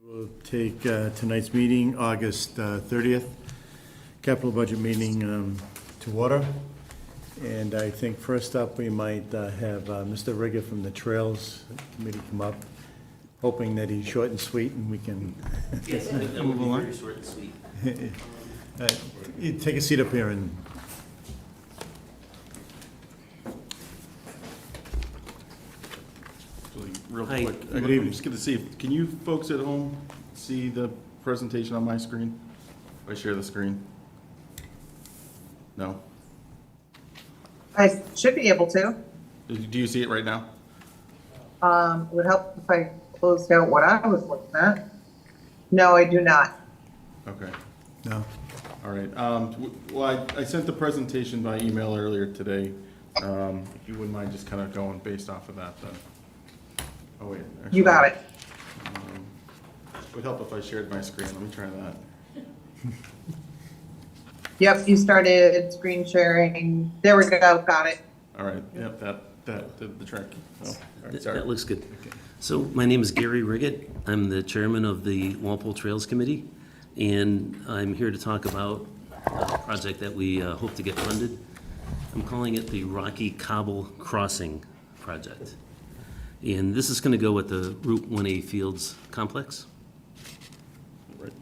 We'll take tonight's meeting, August 30th, capital budget meeting to order. And I think first up, we might have Mr. Rigger from the Trails Committee come up, hoping that he's short and sweet and we can Yes, it will be very short and sweet. you take a seat up here and Actually, real Hi. quick, Good I'm evening. just gonna see, can you folks at home see the presentation on my screen? If I share the screen? No? I should be able to. Do you see it right now? It would help if I closed out what I was looking at. No, I do not. Okay, no. all right. Well, I sent the presentation by email earlier today. If you wouldn't mind just kind of going based off of that, then. Oh, wait. You got it. It would help if I shared my screen. Let me try that. Yep, you started screen sharing. There we go, got it. All right, yep, that did the trick. So, all right, sorry. That looks good. So my name is Gary Riggett. I'm the chairman of the Walpole Trails Committee, and I'm here to talk about a project that we hope to get funded. I'm calling it the Rocky Cobble Crossing Project. And this is going to go at the Route 1A Fields Complex. Right.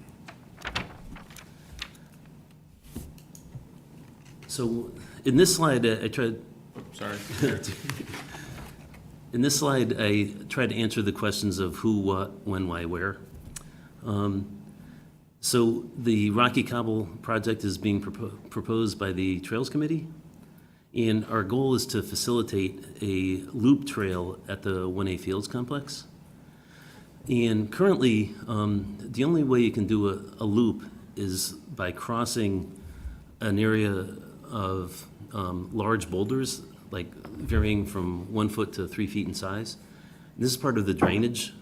So in this slide, I tried Sorry. In this slide, I tried to answer the questions of who, what, when, why, where. So the Rocky Cobble project is being proposed by the Trails Committee, and our goal is to facilitate a loop trail at the 1A Fields Complex. And currently, the only way you can do a loop is by crossing an area of large boulders, like varying from 1 foot to 3 feet in size. And this is part of the drainage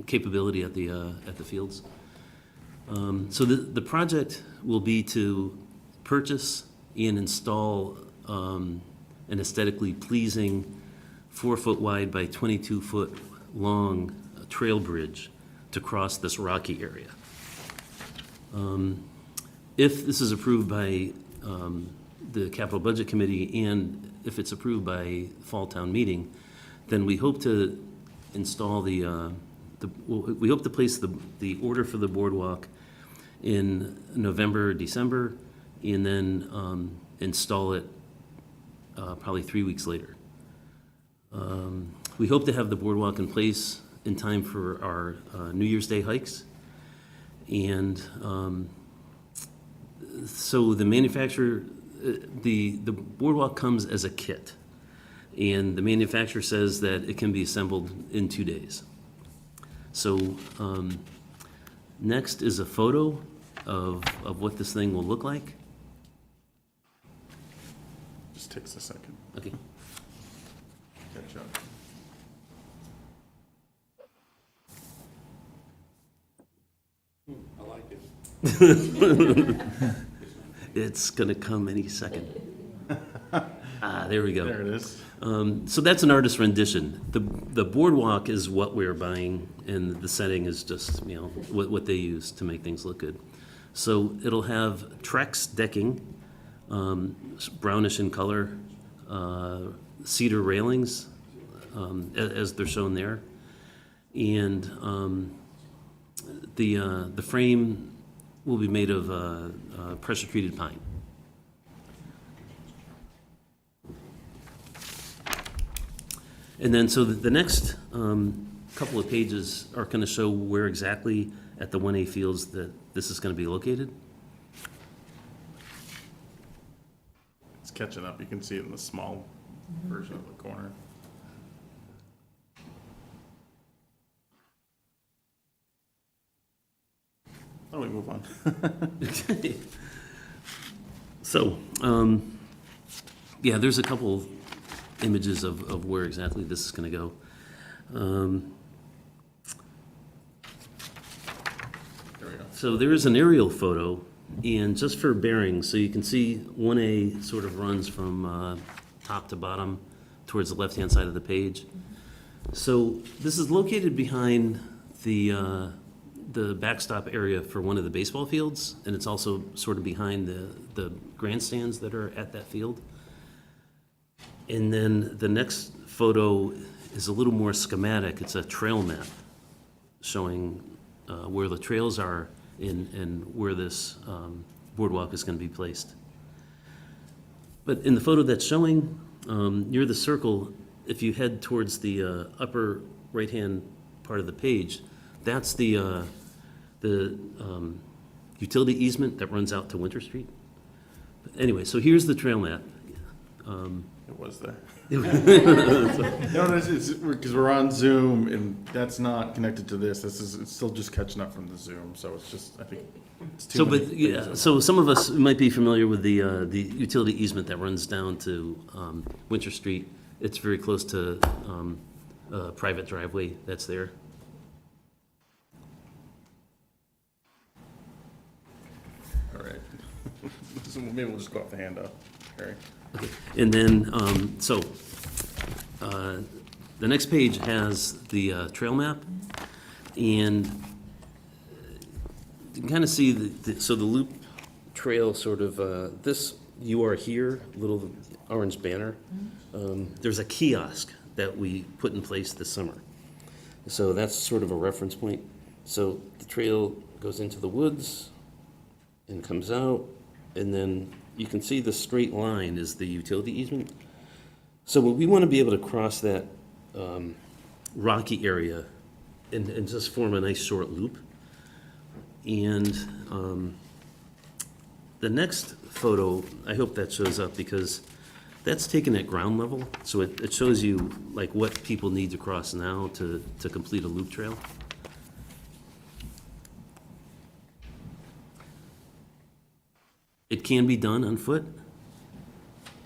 capability at the fields. So the project will be to purchase and install an aesthetically pleasing 4 foot wide by 22 foot long trail bridge to cross this rocky area. If this is approved by the Capital Budget Committee, and if it's approved by Fall Town Meeting, then we hope to install we hope to place the order for the boardwalk in November, December, and then install it probably 3 weeks later. We hope to have the boardwalk in place in time for our New Year's Day hikes. And so the manufacturer, the boardwalk comes as a kit, and the manufacturer says that it can be assembled in 2 days. So next is a photo of what this thing will look like. Just takes a second. Okay. Catch up. I like it. It's gonna come any second. There we go. There it is. So that's an artist rendition. The boardwalk is what we're buying, and the setting is just, what they use to make things look good. So it'll have Trex decking, brownish in color, cedar railings, as they're shown there. And the frame will be made of pressure-treated pine. And then, so the next couple of pages are going to show where exactly at the 1A Fields that this is going to be located. It's catching up. You can see it in the small version of the corner. Why don't we move on? So, yeah, there's a couple images of where exactly this is going to go. There we go. So there is an aerial photo, and just for bearings, so you can see 1A sort of runs from top to bottom towards the left-hand side of the page. So this is located behind the backstop area for one of the baseball fields, and it's also sort of behind the grandstands that are at that field. And then the next photo is a little more schematic. It's a trail map showing where the trails are and where this boardwalk is going to be placed. But in the photo that's showing, near the circle, if you head towards the upper right-hand part of the page, that's the utility easement that runs out to Winter Street. Anyway, so here's the trail map. It was there. No, it's because we're on Zoom and that's not connected to this. It's still just catching up from the Zoom, so it's just, I think it's too So, many but, yeah, things. so some of us might be familiar with the utility easement that runs down to Winter Street. It's very close to a private driveway that's there. All right. So maybe we'll just go off the handout, Harry. And then, the next page has the trail map, and you can kind of see so the loop trail sort of, this, you are here, little orange banner. There's a kiosk that we put in place this summer. So that's sort of a reference point. So the trail goes into the woods and comes out, and then you can see the straight line is the utility easement. So we want to be able to cross that rocky area and just form a nice short loop. And the next photo, I hope that shows up because that's taken at ground level. So it shows you like what people need to cross now to complete a loop trail. It can be done on foot.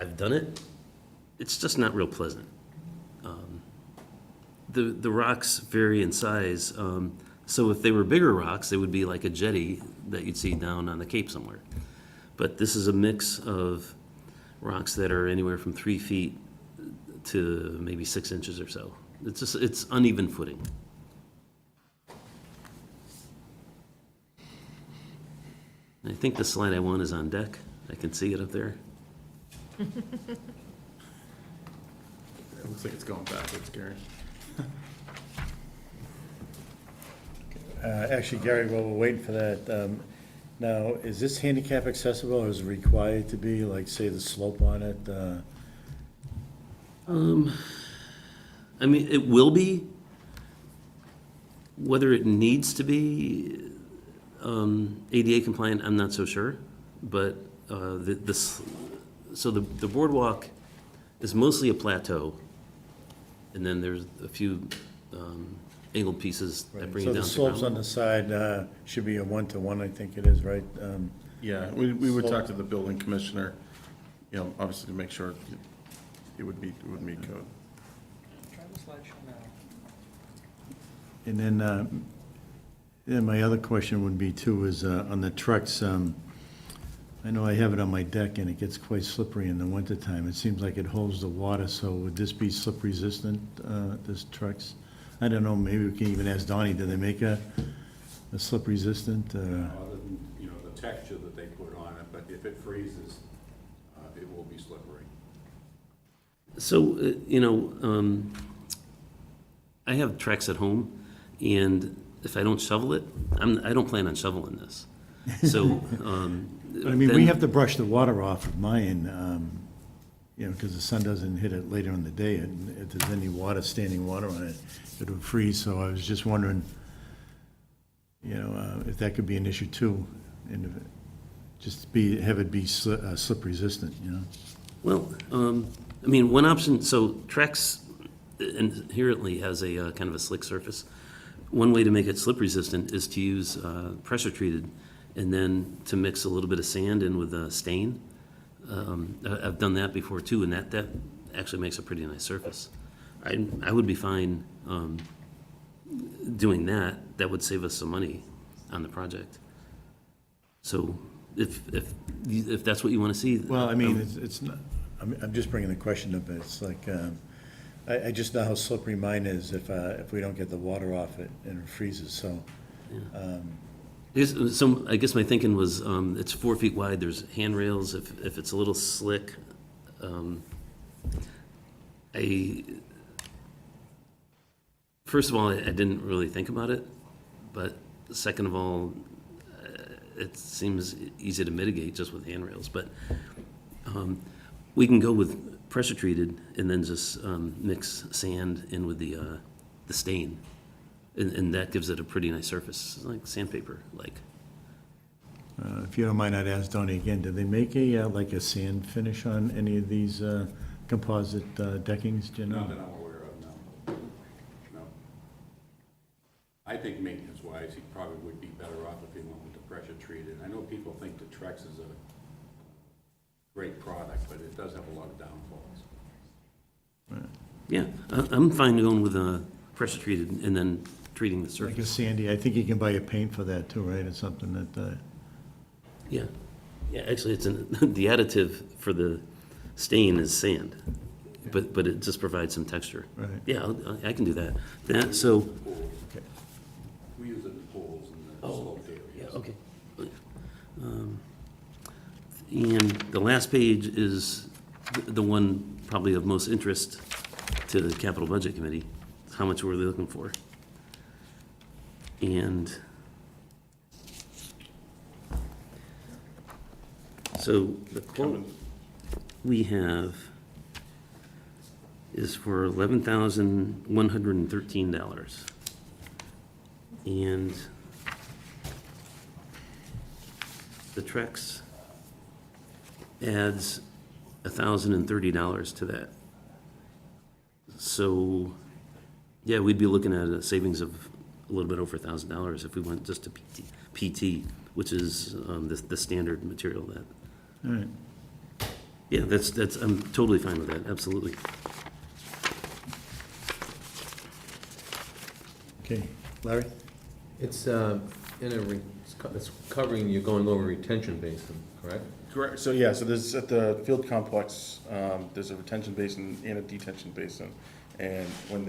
I've done it. It's just not real pleasant. The rocks vary in size. So if they were bigger rocks, they would be like a jetty that you'd see down on the Cape somewhere. But this is a mix of rocks that are anywhere from 3 feet to maybe 6 inches or so. It's uneven footing. I think the slide I want is on deck. I can see it up there. It looks like it's going backwards, Gary. Actually, Gary, while we're waiting for that, now, is this handicap accessible or is it required to be, like, say, the slope on it? I mean, it will be. Whether it needs to be ADA compliant, I'm not so sure. But so the boardwalk is mostly a plateau, and then there's a few angled pieces that bring it down to So the slopes on ground. the side should be a 1-to-1, I think it is, right? Yeah, we would talk to the building commissioner, you know, obviously to make sure it would meet code. And then my other question would be too, is on the trucks, I know I have it on my deck and it gets quite slippery in the wintertime. It seems like it holds the water, so would this be slip resistant, this trucks? I don't know, maybe we can even ask Donnie, do they make a slip resistant? Other than, you know, the texture that they put on it, but if it freezes, it will be slippery. So, I have Trex at home, and if I don't shovel it, I don't plan on shoveling this. So, I mean, we have to brush the water off of mine, you know, because the sun doesn't hit it later in the day, and if there's any water, standing water on it, it would freeze, so I was just wondering, you know, if that could be an issue too, and if have it be slip resistant, you know? Well, I mean, one option, so Trex inherently has a kind of a slick surface. One way to make it slip resistant is to use pressure treated, and then to mix a little bit of sand in with a stain. I've done that before too, and that actually makes a pretty nice surface. I would be fine doing that. That would save us some money on the project. So if that's what you want to see. Well, I mean, it's not, I'm just bringing the question up, it's like, I just know how slippery mine is if we don't get the water off it and it freezes, so. I guess my thinking was, it's 4 feet wide, there's handrails, if it's a little slick. First of all, I didn't really think about it, but second of all, it seems easy to mitigate just with handrails, but we can go with pressure treated and then just mix sand in with the stain. And that gives it a pretty nice surface, like sandpaper, like. If you don't mind, I'd ask Donnie again, do they make like a sand finish on any of these composite deckings, do you know? Not that I'm aware of, no. No. I think maintenance-wise, he probably would be better off if he went with the pressure treated. I know people think the Trex is a great product, but it does have a lot of downfalls. Yeah, I'm fine going with pressure treated and then treating the Like a surface. sandy, I think you can buy a paint for that too, right? It's something that, Yeah, actually, the additive for the stain is sand, but it just provides some texture. Right. Yeah, I can do that. So, okay. We use it in pools and the sloped areas. yeah, okay. And the last page is the one probably of most interest to the Capital Budget Committee. How much were they looking for? And so the quote we have is for $11,113. And the Trex adds $1,030 to that. So, yeah, we'd be looking at a savings of a little bit over $1,000 if we went just to PT, which is the standard material that. All right. Yeah, that's I'm totally fine with that, absolutely. Okay, Larry? It's it's covering, you're going over retention basin, correct? Correct, so yeah, so there's, at the field complex, there's a retention basin and a detention basin. And when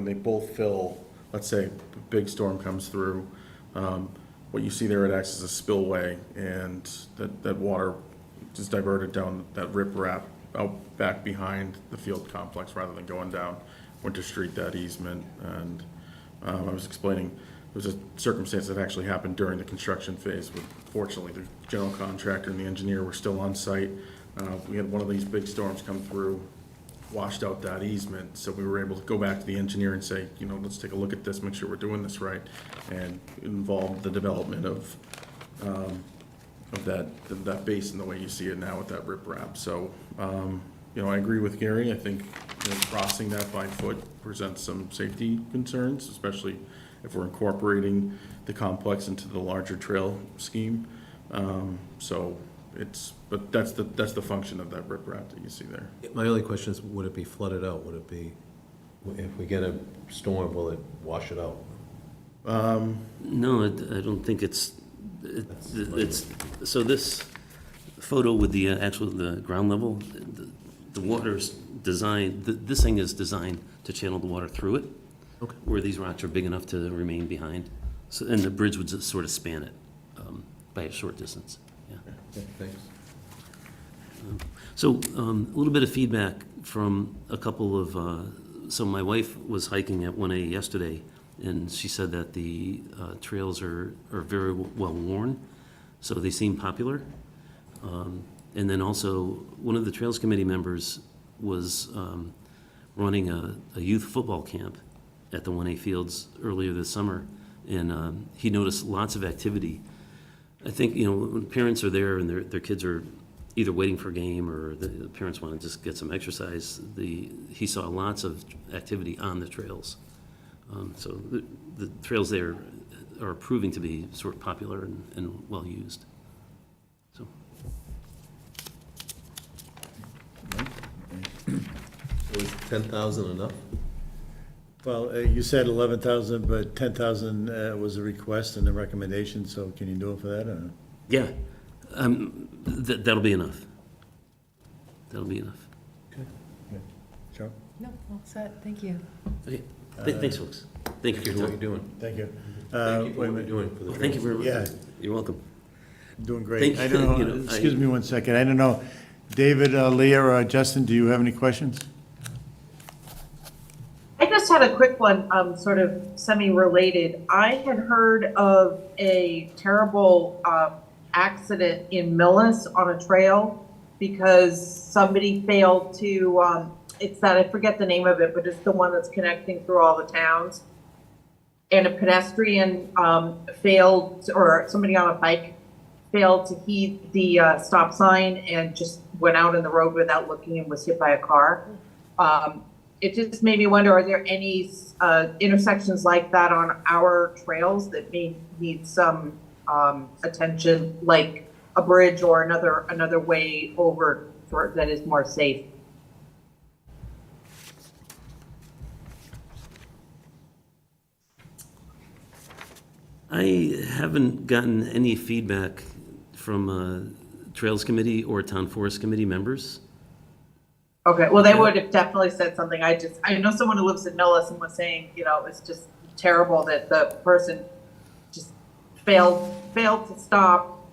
they both fill, let's say a big storm comes through, what you see there, it acts as a spillway, and that water is diverted down that riprap out back behind the field complex rather than going down Winter Street, that easement. And I was explaining, there was a circumstance that actually happened during the construction phase, but fortunately, the general contractor and the engineer were still on site. We had one of these big storms come through, washed out that easement, so we were able to go back to the engineer and say, let's take a look at this, make sure we're doing this right, and it involved the development of that basin the way you see it now with that riprap. So, I agree with Gary. I think crossing that by foot presents some safety concerns, especially if we're incorporating the complex into the larger trail scheme. But that's the function of that riprap that you see there. My only question is, would it be flooded out? Would it be, if we get a storm, will it wash it out? No, I don't think it's, so this photo with the the ground level, the water's designed, this thing is designed to channel the water through it. Okay. Where these rocks are big enough to remain behind. So, and the bridge would just sort of span it by a short distance, yeah. Okay, thanks. So, a little bit of feedback from a couple of, so my wife was hiking at 1A yesterday, and she said that the trails are very well worn, so they seem popular. And then also, one of the Trails Committee members was running a youth football camp at the 1A fields earlier this summer, and he noticed lots of activity. I think, when parents are there and their kids are either waiting for a game or the parents want to just get some exercise, he saw lots of activity on the trails. So the trails there are proving to be sort of popular and well-used. So, So is 10,000 enough? Well, you said 11,000, but 10,000 was a request and a recommendation, so can you do it for that, or? yeah, that'll be enough. That'll be enough. Okay. Sure. No, all set, thank you. Okay, thanks, folks. Thank you for Thank you for your what time. you're doing. Thank you. Thank you for Wait a what you're minute. doing for the. Thank you very much. Yeah. You're welcome. Doing great. Thank I you. don't You know, know, excuse me one second. I don't know, David, Leah, or Justin, do you have any questions? I just had a quick one, sort of semi-related. I had heard of a terrible, accident in Millis on a trail because somebody failed to, it's that, I forget the name of it, but it's the one that's connecting through all the towns. And a pedestrian, failed, or somebody on a bike failed to heed the, stop sign and just went out in the road without looking and was hit by a car. It just made me wonder, are there any intersections like that on our trails that may need some attention, like a bridge or another way over that is more safe? I haven't gotten any feedback from Trails Committee or Town Forest Committee members. Okay, well, they would have definitely said something. I know someone who lives in Millis and was saying, it's just terrible that the person just failed to stop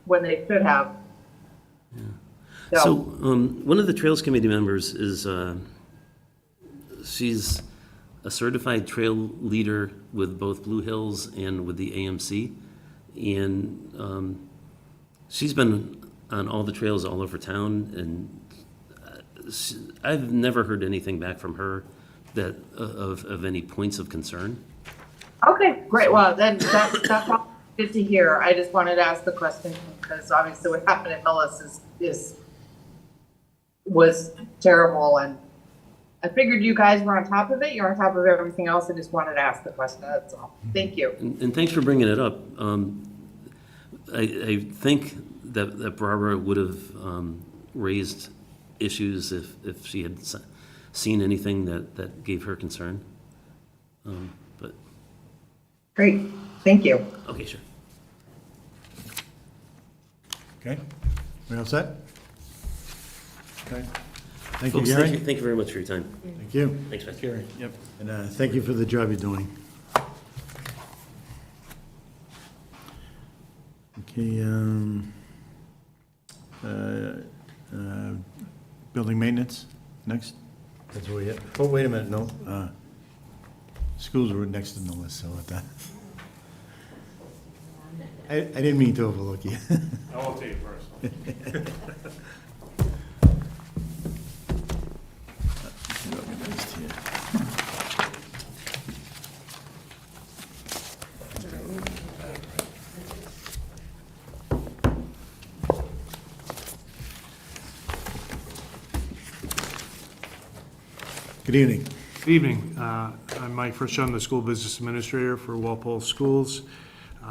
when they should have. So, one of the Trails Committee members is, she's a certified trail leader with both Blue Hills and with the AMC. And she's been on all the trails all over town, and I've never heard anything back from her that, of any points of concern. Okay, great. Well, then that's all good to hear. I just wanted to ask the question because obviously what happened at Millis was terrible, and I figured you guys were on top of it. You're on top of everything else. I just wanted to ask the question. That's all. Thank you. And thanks for bringing it up. I think that Barbara would have raised issues if she had seen anything that gave her concern. But, Great. Thank you. okay, sure. Okay, we all set? Okay. Thank you, Folks, Gary. thank you very much for your time. Thank you. Thanks, Beth. Yep. And thank you for the job you're doing. Okay, building maintenance, next? That's where we at. Oh, wait a minute, no. Schools were next on the list, so with that. I didn't mean to overlook you. I won't take it personally. Organized here. Good evening. Good evening. I'm Mike Frischum, the School Business Administrator for Walpole Schools.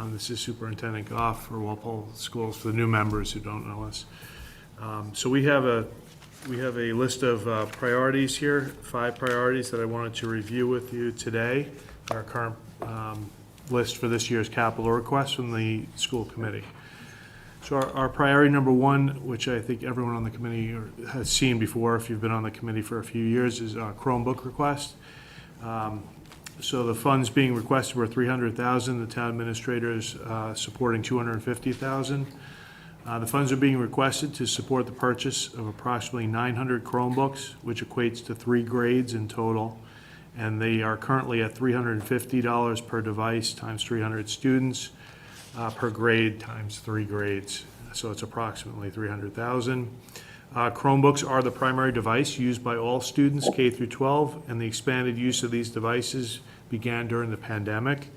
This is Superintendent Goff for Walpole Schools, for the new members who don't know us. So we have a list of priorities here, 5 priorities that I wanted to review with you today. Our current list for this year's capital requests from the school committee. So our priority number 1, which I think everyone on the committee has seen before if you've been on the committee for a few years, is a Chromebook request. So the funds being requested were $300,000. The town administrator is supporting $250,000. The funds are being requested to support the purchase of approximately 900 Chromebooks, which equates to 3 grades in total. And they are currently at $350 per device times 300 students per grade times 3 grades. So it's approximately $300,000. Chromebooks are the primary device used by all students K through 12, and the expanded use of these devices began during the pandemic.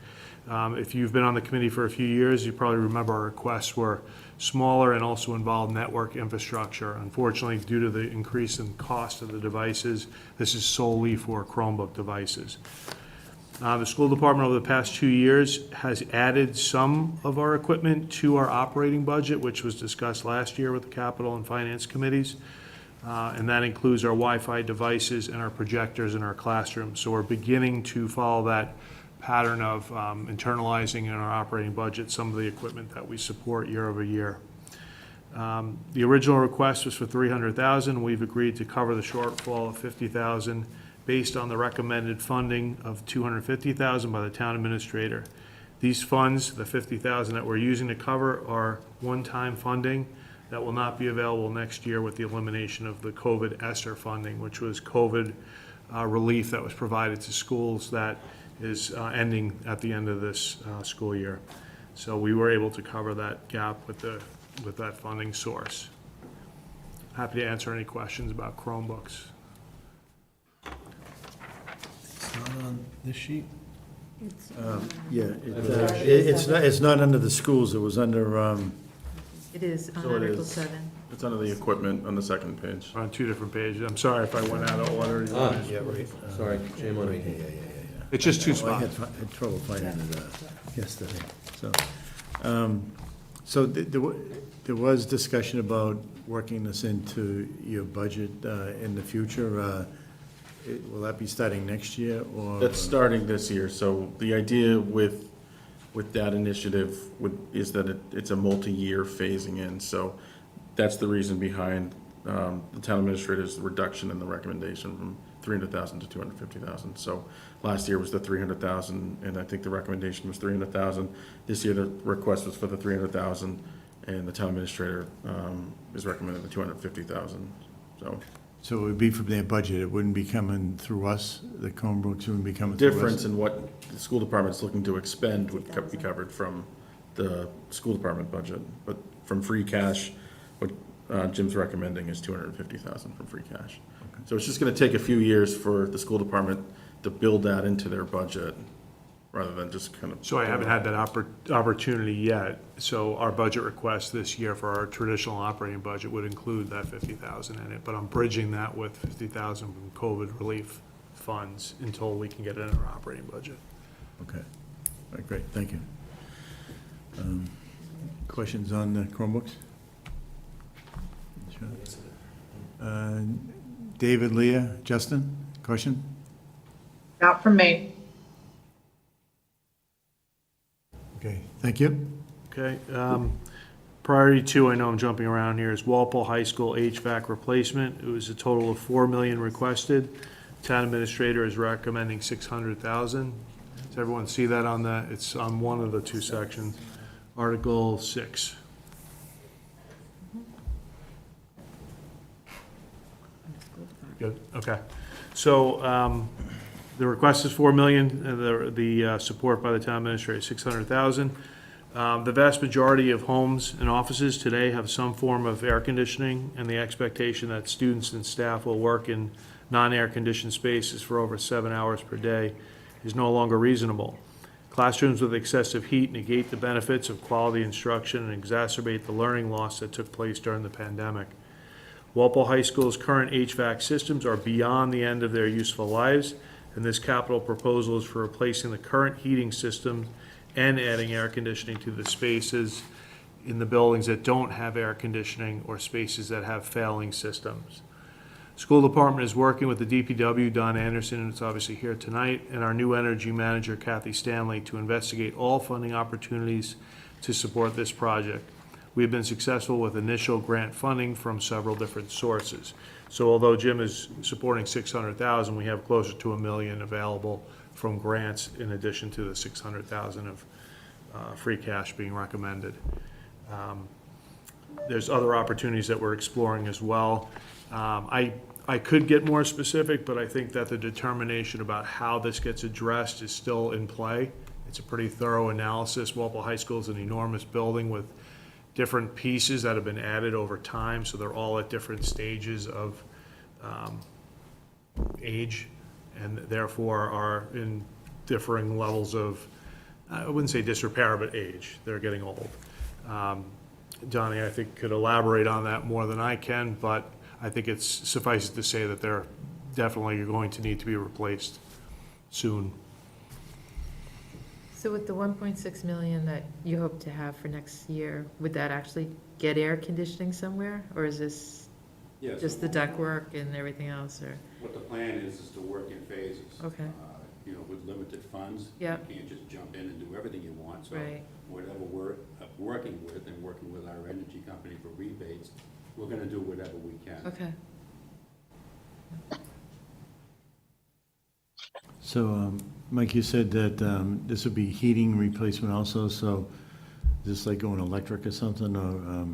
If you've been on the committee for a few years, you probably remember our requests were smaller and also involved network infrastructure. Unfortunately, due to the increase in cost of the devices, this is solely for Chromebook devices. The school department over the past 2 years has added some of our equipment to our operating budget, which was discussed last year with the capital and finance committees. And that includes our Wi-Fi devices and our projectors in our classrooms. So we're beginning to follow that pattern of internalizing in our operating budget some of the equipment that we support year over year. The original request was for $300,000. We've agreed to cover the shortfall of $50,000 based on the recommended funding of $250,000 by the town administrator. These funds, the $50,000 that we're using to cover, are one-time funding that will not be available next year with the elimination of the COVID ESSER funding, which was COVID relief that was provided to schools that is ending at the end of this school year. So we were able to cover that gap with that funding source. Happy to answer any questions about Chromebooks. It's not on this sheet? Yeah, it's not under the schools, it was under, It is on So it Article is. 7. It's under the equipment on the second page. On two different pages. I'm sorry if I went out of order. Yeah, right. Sorry, shame on me. It's just two I spots. had trouble finding it yesterday, so. There was discussion about working this into your budget in the future. Will that be starting next year, or? That's starting this year, so the idea with that initiative is that it's a multi-year phasing in, so that's the reason behind the town administrator's reduction in the recommendation from 300,000 to 250,000. So last year was the 300,000, and I think the recommendation was 300,000. This year, the request was for the 300,000, and the town administrator is recommending the 250,000, so. So it would be from their budget, it wouldn't be coming through us, the Chromebooks wouldn't be coming through us? Difference in what the school department's looking to expend would be covered from the school department budget, but from free cash, what Jim's recommending is 250,000 from free cash. So it's just gonna take a few years for the school department to build that into their budget, rather than just kind of. So I haven't had that opportunity yet. So our budget request this year for our traditional operating budget would include that 50,000 in it, but I'm bridging that with 50,000 from COVID relief funds until we can get it in our operating budget. Okay, all right, great, thank you. Questions on the Chromebooks? Sure. David, Leah, Justin, question? Not from me. Okay, thank you. Okay, priority two, I know I'm jumping around here, is Walpole High School HVAC replacement. It was a total of 4 million requested. Town administrator is recommending 600,000. Does everyone see that on the, it's on one of the two sections, Article 6. Good, okay. So, the request is 4 million, the support by the town administrator is 600,000. The vast majority of homes and offices today have some form of air conditioning, and the expectation that students and staff will work in non-air conditioned spaces for over 7 hours per day is no longer reasonable. Classrooms with excessive heat negate the benefits of quality instruction and exacerbate the learning loss that took place during the pandemic. Walpole High School's current HVAC systems are beyond the end of their useful lives, and this capital proposal is for replacing the current heating system and adding air conditioning to the spaces in the buildings that don't have air conditioning or spaces that have failing systems. School department is working with the DPW, Don Anderson, and it's obviously here tonight, and our new energy manager, Kathy Stanley, to investigate all funding opportunities to support this project. We have been successful with initial grant funding from several different sources. So although Jim is supporting 600,000, we have closer to $1 million available from grants in addition to the 600,000 of free cash being recommended. There's other opportunities that we're exploring as well. I could get more specific, but I think that the determination about how this gets addressed is still in play. It's a pretty thorough analysis. Walpole High School is an enormous building with different pieces that have been added over time, so they're all at different stages of age, and therefore are in differing levels of, I wouldn't say disrepair, but age. They're getting old. Donnie, I think, could elaborate on that more than I can, but I think it's suffice it to say that they're definitely going to need to be replaced soon. So with the 1.6 million that you hope to have for next year, would that actually get air conditioning somewhere? Or is this Yes. just the ductwork and everything else, or? What the plan is to work in phases. Okay. You know, with limited funds. Yep. You can't just jump in and do everything you want. So Right. whatever we're working with and working with our energy company for rebates, we're gonna do whatever we can. Okay. So, Mike, you said that this would be heating replacement also, so is this like going electric or something, or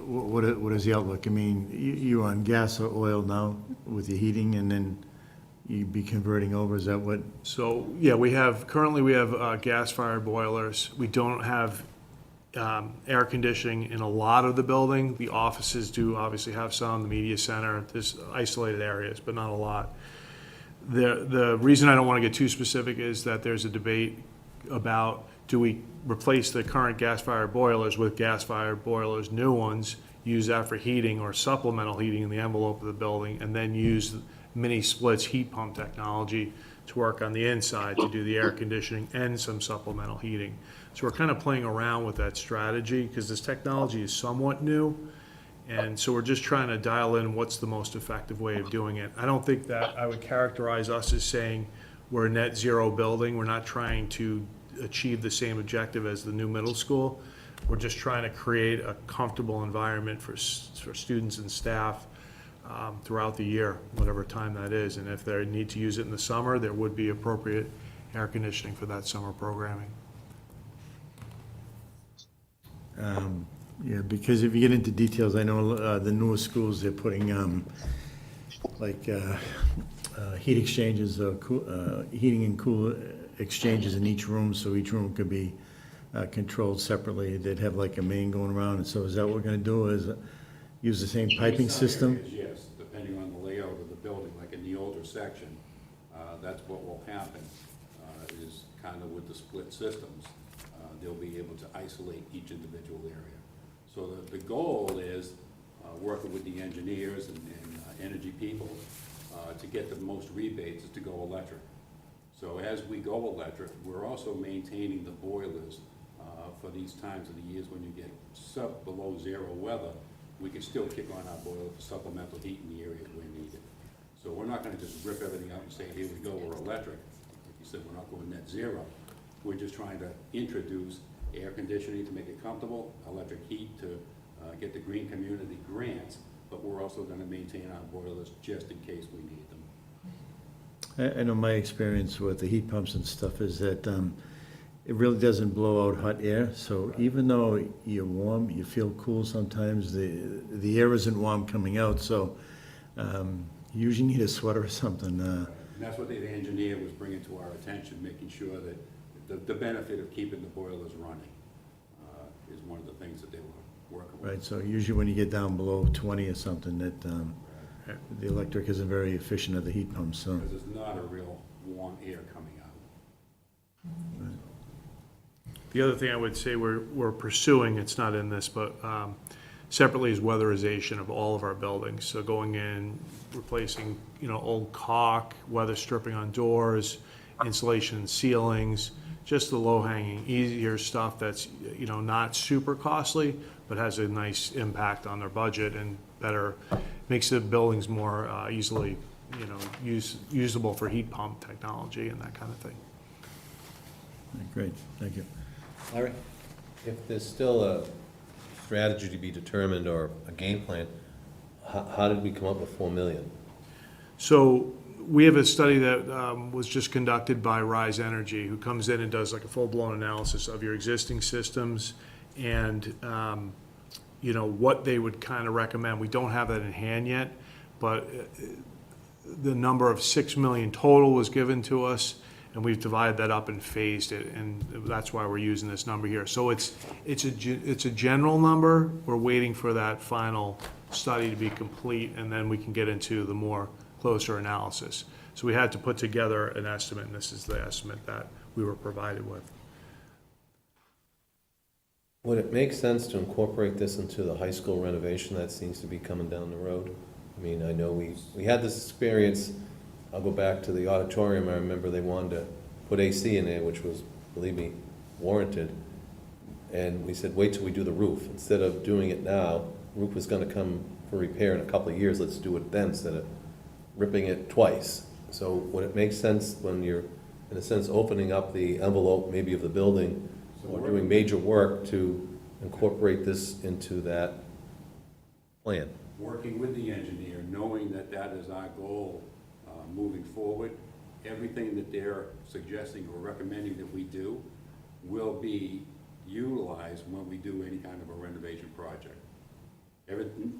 what is the outlook? I mean, you're on gas or oil now with your heating, and then you'd be converting over, is that what? So, yeah, currently we have gas-fired boilers. We don't have air conditioning in a lot of the building. The offices do obviously have some, the media center, there's isolated areas, but not a lot. The reason I don't want to get too specific is that there's a debate about, do we replace the current gas-fired boilers with gas-fired boilers, new ones, use that for heating or supplemental heating in the envelope of the building, and then use mini splits heat pump technology to work on the inside to do the air conditioning and some supplemental heating. So we're kind of playing around with that strategy because this technology is somewhat new. And so we're just trying to dial in what's the most effective way of doing it. I don't think that I would characterize us as saying we're a net zero building. We're not trying to achieve the same objective as the new middle school. We're just trying to create a comfortable environment for students and staff throughout the year, whatever time that is. And if they need to use it in the summer, there would be appropriate air conditioning for that summer programming. Yeah, because if you get into details, I know the newer schools, they're putting heat exchanges, heating and cool exchanges in each room, so each room could be controlled separately. They'd have like a main going around, and so is that what we're gonna do, is use the same piping In some system? areas, yes, depending on the layout of the building, like in the older section, that's what will happen, is kind of with the split systems, they'll be able to isolate each individual area. So the goal is, working with the engineers and energy people, to get the most rebates is to go electric. So as we go electric, we're also maintaining the boilers for these times of the years when you get below zero weather. We can still kick on our boiler for supplemental heat in the areas where needed. So we're not gonna just rip everything out and say, here we go, we're electric. Like you said, we're not going net zero. We're just trying to introduce air conditioning to make it comfortable, electric heat to get the green community grants, but we're also gonna maintain our boilers just in case we need them. I know my experience with the heat pumps and stuff is that it really doesn't blow out hot air, so even though you're warm, you feel cool sometimes, the air isn't warm coming out, so you usually need a sweater or something. And that's what the engineer was bringing to our attention, making sure that the benefit of keeping the boilers running is one of the things that they were working with. Right, so usually when you get down below 20 or something, that the electric isn't very efficient at the heat pumps, so. Because there's not a real warm air coming out. The other thing I would say we're pursuing, it's not in this, but separately is weatherization of all of our buildings. So going in, replacing, old caulk, weather stripping on doors, insulation in ceilings, just the low-hanging, easier stuff that's, not super costly, but has a nice impact on their budget and makes the buildings more easily, usable for heat pump technology and that kind of thing. Great, thank you. Larry? If there's still a strategy to be determined or a game plan, how did we come up with 4 million? So we have a study that was just conducted by Rise Energy, who comes in and does like a full-blown analysis of your existing systems and, what they would kind of recommend. We don't have that in hand yet, but the number of 6 million total was given to us, and we've divided that up and phased it, and that's why we're using this number here. So it's a general number. We're waiting for that final study to be complete, and then we can get into the more closer analysis. So we had to put together an estimate, and this is the estimate that we were provided with. Would it make sense to incorporate this into the high school renovation that seems to be coming down the road? I mean, I know we had this experience. I'll go back to the auditorium. I remember they wanted to put AC in there, which was, believe me, warranted. And we said, wait till we do the roof. Instead of doing it now, roof was gonna come for repair in a couple of years, let's do it then instead of ripping it twice. So would it make sense when you're, in a sense, opening up the envelope maybe of the building or doing major work to incorporate this into that plan? Working with the engineer, knowing that that is our goal moving forward, everything that they're suggesting or recommending that we do will be utilized when we do any kind of a renovation project.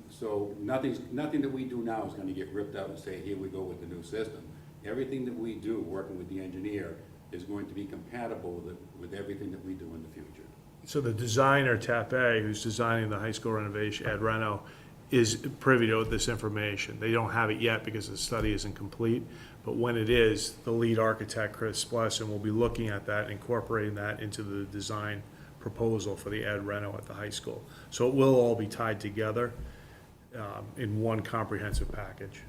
So nothing that we do now is gonna get ripped out and say, here we go with the new system. Everything that we do, working with the engineer, is going to be compatible with everything that we do in the future. So the designer, TAP A, who's designing the high school renovation, Ed Reno, is privy to this information. They don't have it yet because the study isn't complete, but when it is, the lead architect, Chris Splesson, will be looking at that, incorporating that into the design proposal for the Ed Reno at the high school. So it will all be tied together in one comprehensive package.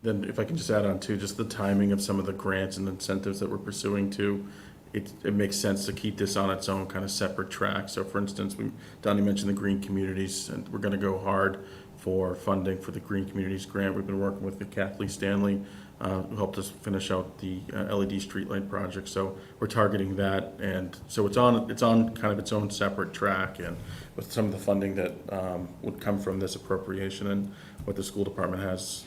Then if I can just add on to just the timing of some of the grants and incentives that we're pursuing too, it makes sense to keep this on its own kind of separate track. So for instance, Donnie mentioned the green communities, and we're gonna go hard for funding for the green communities grant. We've been working with the Kathleen Stanley, who helped us finish out the LED streetlight project. So we're targeting that, and so it's on kind of its own separate track, and with some of the funding that would come from this appropriation and what the school department has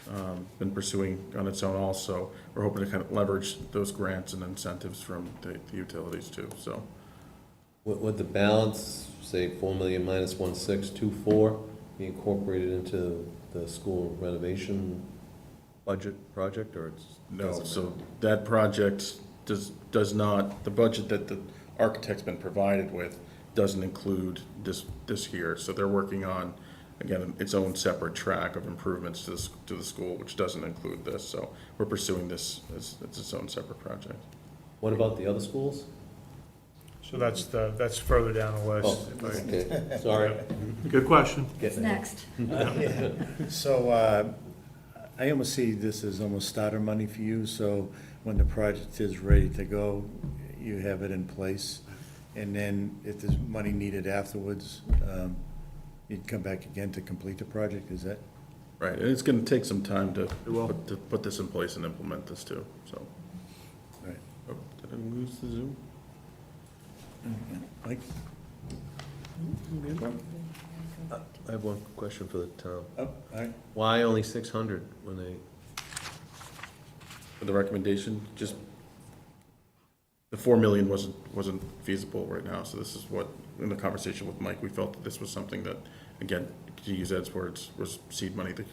been pursuing on its own also, we're hoping to kind of leverage those grants and incentives from the utilities too, so. Would the balance, say 4 million minus 1,624, be incorporated into the school renovation budget project, or it's? No, so that project does not, the budget that the architect's been provided with doesn't include this here. So they're working on, again, its own separate track of improvements to the school, which doesn't include this. So we're pursuing this as its own separate project. What about the other schools? So that's further down the list. Oh, okay, sorry. Good question. Getting there. Next. So, I almost see this as almost starter money for you, so when the project is ready to go, you have it in place. And then if there's money needed afterwards, you'd come back again to complete the project, is that? Right, and it's gonna take some time to will. put this in place and implement this too, so. Right. Oh, did I lose the Zoom? Mike? I have one question for the town. Oh, all right. Why only 600 when they, For the recommendation, just, the 4 million wasn't feasible right now, so this is what, in the conversation with Mike, we felt that this was something that, again, to use Ed's words, was seed money to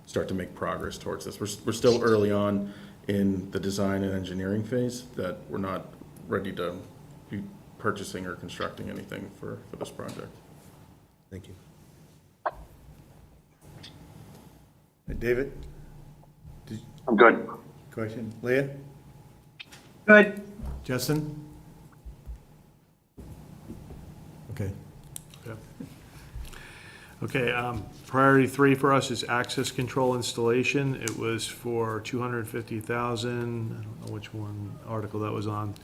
start to make progress towards this. We're still early on in the design and engineering phase, that we're not ready to be purchasing or constructing anything for this project. thank you. David? I'm good. Question? Leah? Good. Justin? Okay. Okay, priority 3 for us is access control installation. It was for 250,000. I don't know which one article that was on.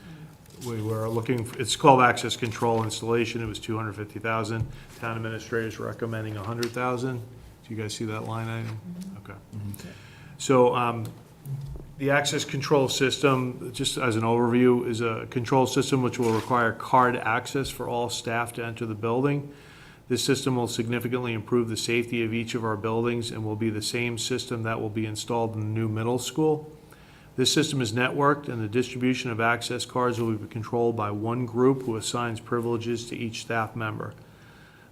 We were looking, it's called access control installation. It was 250,000. Town administrator's recommending 100,000. Do you guys see that line item? Okay. So, the access control system, just as an overview, is a control system which will require card access for all staff to enter the building. This system will significantly improve the safety of each of our buildings and will be the same system that will be installed in the new middle school. This system is networked, and the distribution of access cards will be controlled by one group who assigns privileges to each staff member.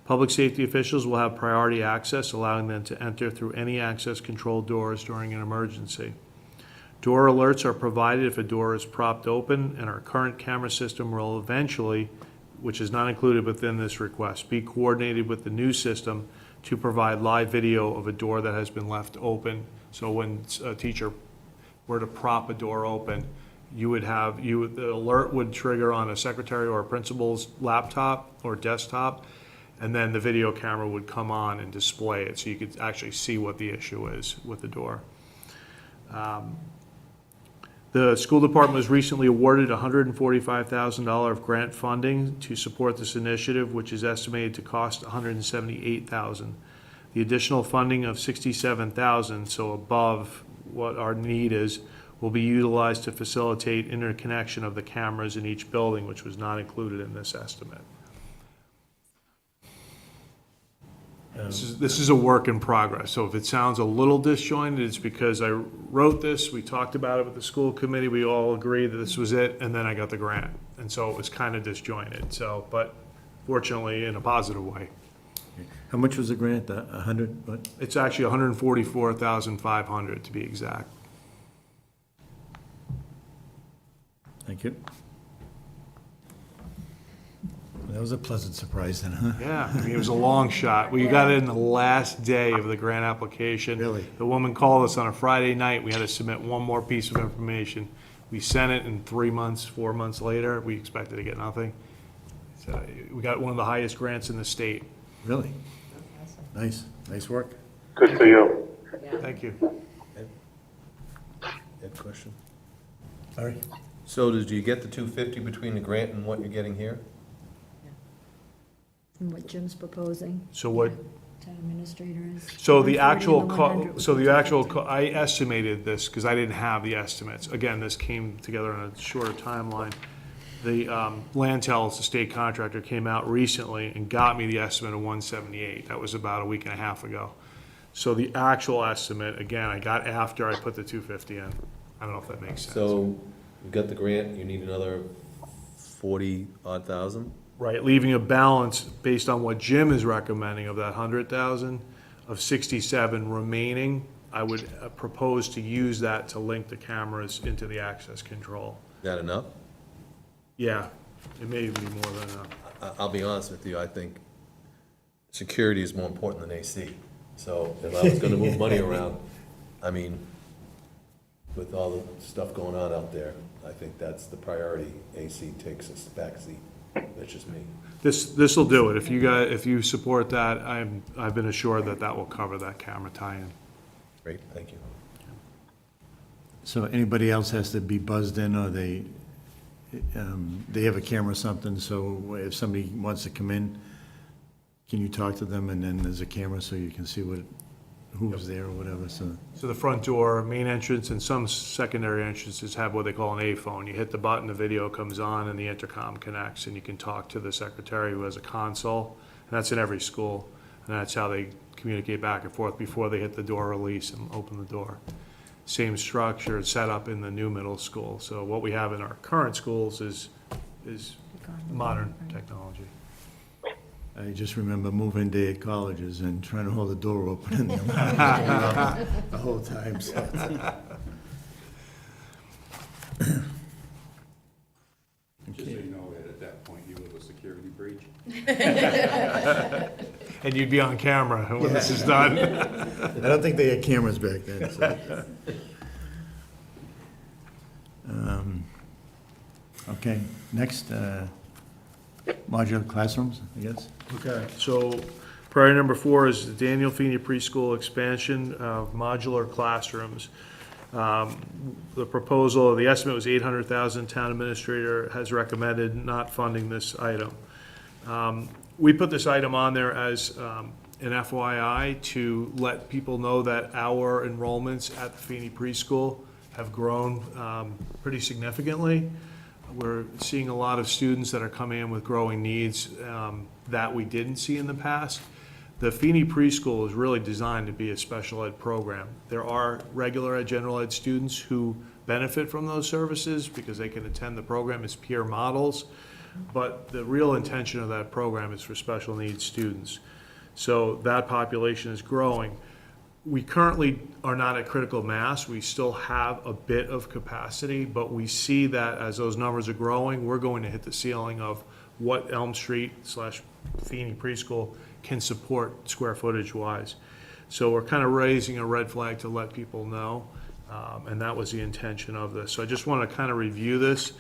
Public safety officials will have priority access, allowing them to enter through any access control doors during an emergency. Door alerts are provided if a door is propped open, and our current camera system will eventually, which is not included within this request, be coordinated with the new system to provide live video of a door that has been left open. So when a teacher were to prop a door open, the alert would trigger on a secretary or a principal's laptop or desktop, and then the video camera would come on and display it, so you could actually see what the issue is with the door. The school department was recently awarded $145,000 of grant funding to support this initiative, which is estimated to cost $178,000. The additional funding of $67,000, so above what our need is, will be utilized to facilitate interconnection of the cameras in each building, which was not included in this estimate. This is a work in progress, so if it sounds a little disjointed, it's because I wrote this, we talked about it with the school committee, we all agreed that this was it, and then I got the grant. And so it was kind of disjointed, so, but fortunately, in a positive way. How much was the grant? 100, what? It's actually 144,500 to be exact. Thank you. That was a pleasant surprise then, huh? Yeah, I mean, it was a long shot. We got it in the last day of the grant application. Really? The woman called us on a Friday night. We had to submit one more piece of information. We sent it, and 3 months, 4 months later, we expected to get nothing. So we got one of the highest grants in the state. Really? Nice, nice work. Good for you. Thank you. Ed, question? Larry? So did you get the 250 between the grant and what you're getting here? And what Jim's proposing. So what, Town administrator is. so the 140 actual, and the 100 so would the be actual, 250. I estimated this because I didn't have the estimates. Again, this came together on a shorter timeline. The Lantel's, the state contractor, came out recently and got me the estimate of 178. That was about a week and a half ago. So the actual estimate, again, I got after I put the 250 in. I don't know if that makes sense. So you got the grant, you need another 40-odd thousand? Right, leaving a balance based on what Jim is recommending of that 100,000 of 67 remaining. I would propose to use that to link the cameras into the access control. Is that enough? Yeah, it may be more than enough. I'll be honest with you, I think security is more important than AC. So if I was gonna move money around, I mean, with all the stuff going on out there, I think that's the priority. AC takes a backseat. That's just me. This will do it. If you support that, I've been assured that that will cover that camera tie-in. Great, thank you. So anybody else has to be buzzed in, or they have a camera or something, so if somebody wants to come in, can you talk to them, and then there's a camera so you can see who's there or whatever, so. So the front door, main entrance, and some secondary entrances have what they call an A-phone. You hit the button, the video comes on, and the intercom connects, and you can talk to the secretary who has a console. And that's in every school, and that's how they communicate back and forth before they hit the door release and open the door. Same structure set up in the new middle school. So what we have in our current schools is modern technology. I just remember moving day at colleges and trying to hold the door open and the alarm was going off the whole time, so. Just so you know, Ed, at that point, you were the security breach. And you'd be on camera when this is done. I don't think they had cameras back then, so. Okay, next, modular classrooms, I guess. Okay, so priority number 4 is the Daniel Feeney Preschool expansion of modular classrooms. The proposal, the estimate was 800,000. Town administrator has recommended not funding this item. We put this item on there as an FYI to let people know that our enrollments at the Feeney Preschool have grown pretty significantly. We're seeing a lot of students that are coming in with growing needs that we didn't see in the past. The Feeney Preschool is really designed to be a special ed program. There are regular ed, general ed students who benefit from those services because they can attend the program as peer models, but the real intention of that program is for special needs students. So that population is growing. We currently are not at critical mass. We still have a bit of capacity, but we see that as those numbers are growing, we're going to hit the ceiling of what Elm Street / Feeney Preschool can support square footage wise. So we're kind of raising a red flag to let people know, and that was the intention of this. So I just want to kind of review this.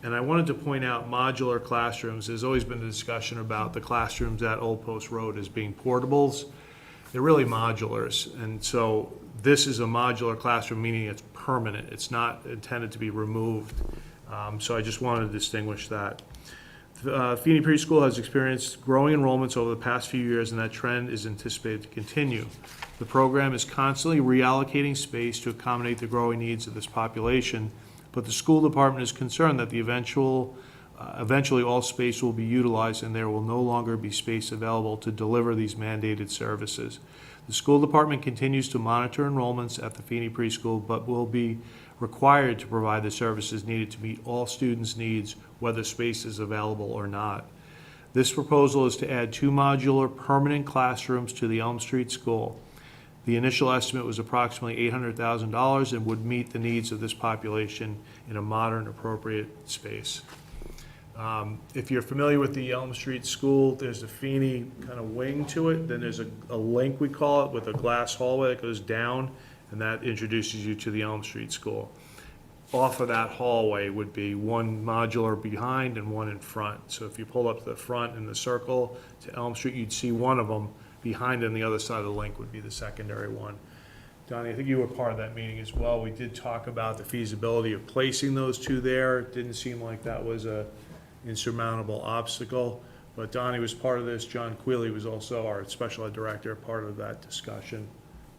And I wanted to point out modular classrooms. There's always been a discussion about the classrooms at Old Post Road as being portables. They're really modulars, and so this is a modular classroom, meaning it's permanent. It's not intended to be removed. So I just wanted to distinguish that. Feeney Preschool has experienced growing enrollments over the past few years, and that trend is anticipated to continue. The program is constantly reallocating space to accommodate the growing needs of this population, but the school department is concerned that the eventual Eventually, all space will be utilized, and there will no longer be space available to deliver these mandated services. The school department continues to monitor enrollments at the Feeney Preschool, but will be required to provide the services needed to meet all students' needs, whether space is available or not. This proposal is to add 2 modular permanent classrooms to the Elm Street School. The initial estimate was approximately $800,000 and would meet the needs of this population in a modern, appropriate space. If you're familiar with the Elm Street School, there's a Feeney kind of wing to it, then there's a link, we call it, with a glass hallway that goes down, and that introduces you to the Elm Street School. Off of that hallway would be 1 modular behind and 1 in front. So if you pull up to the front in the circle to Elm Street, you'd see one of them. Behind on the other side of the link would be the secondary one. Donnie, I think you were part of that meeting as well. We did talk about the feasibility of placing those 2 there. It didn't seem like that was a insurmountable obstacle, but Donnie was part of this. John Quealy was also our special ed director, part of that discussion,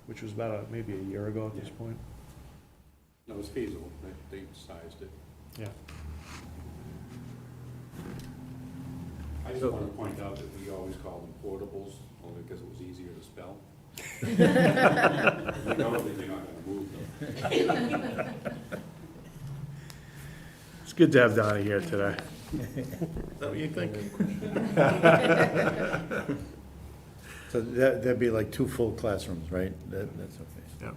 which was about maybe a year ago at this point. No, it was feasible, they sized it. Yeah. I just want to point out that we always call them portables, only because it was easier to spell. You know that you're not gonna move them. It's good to have Donnie here today. Is that what you think? So that'd be like 2 full classrooms, right? That's okay. Yeah.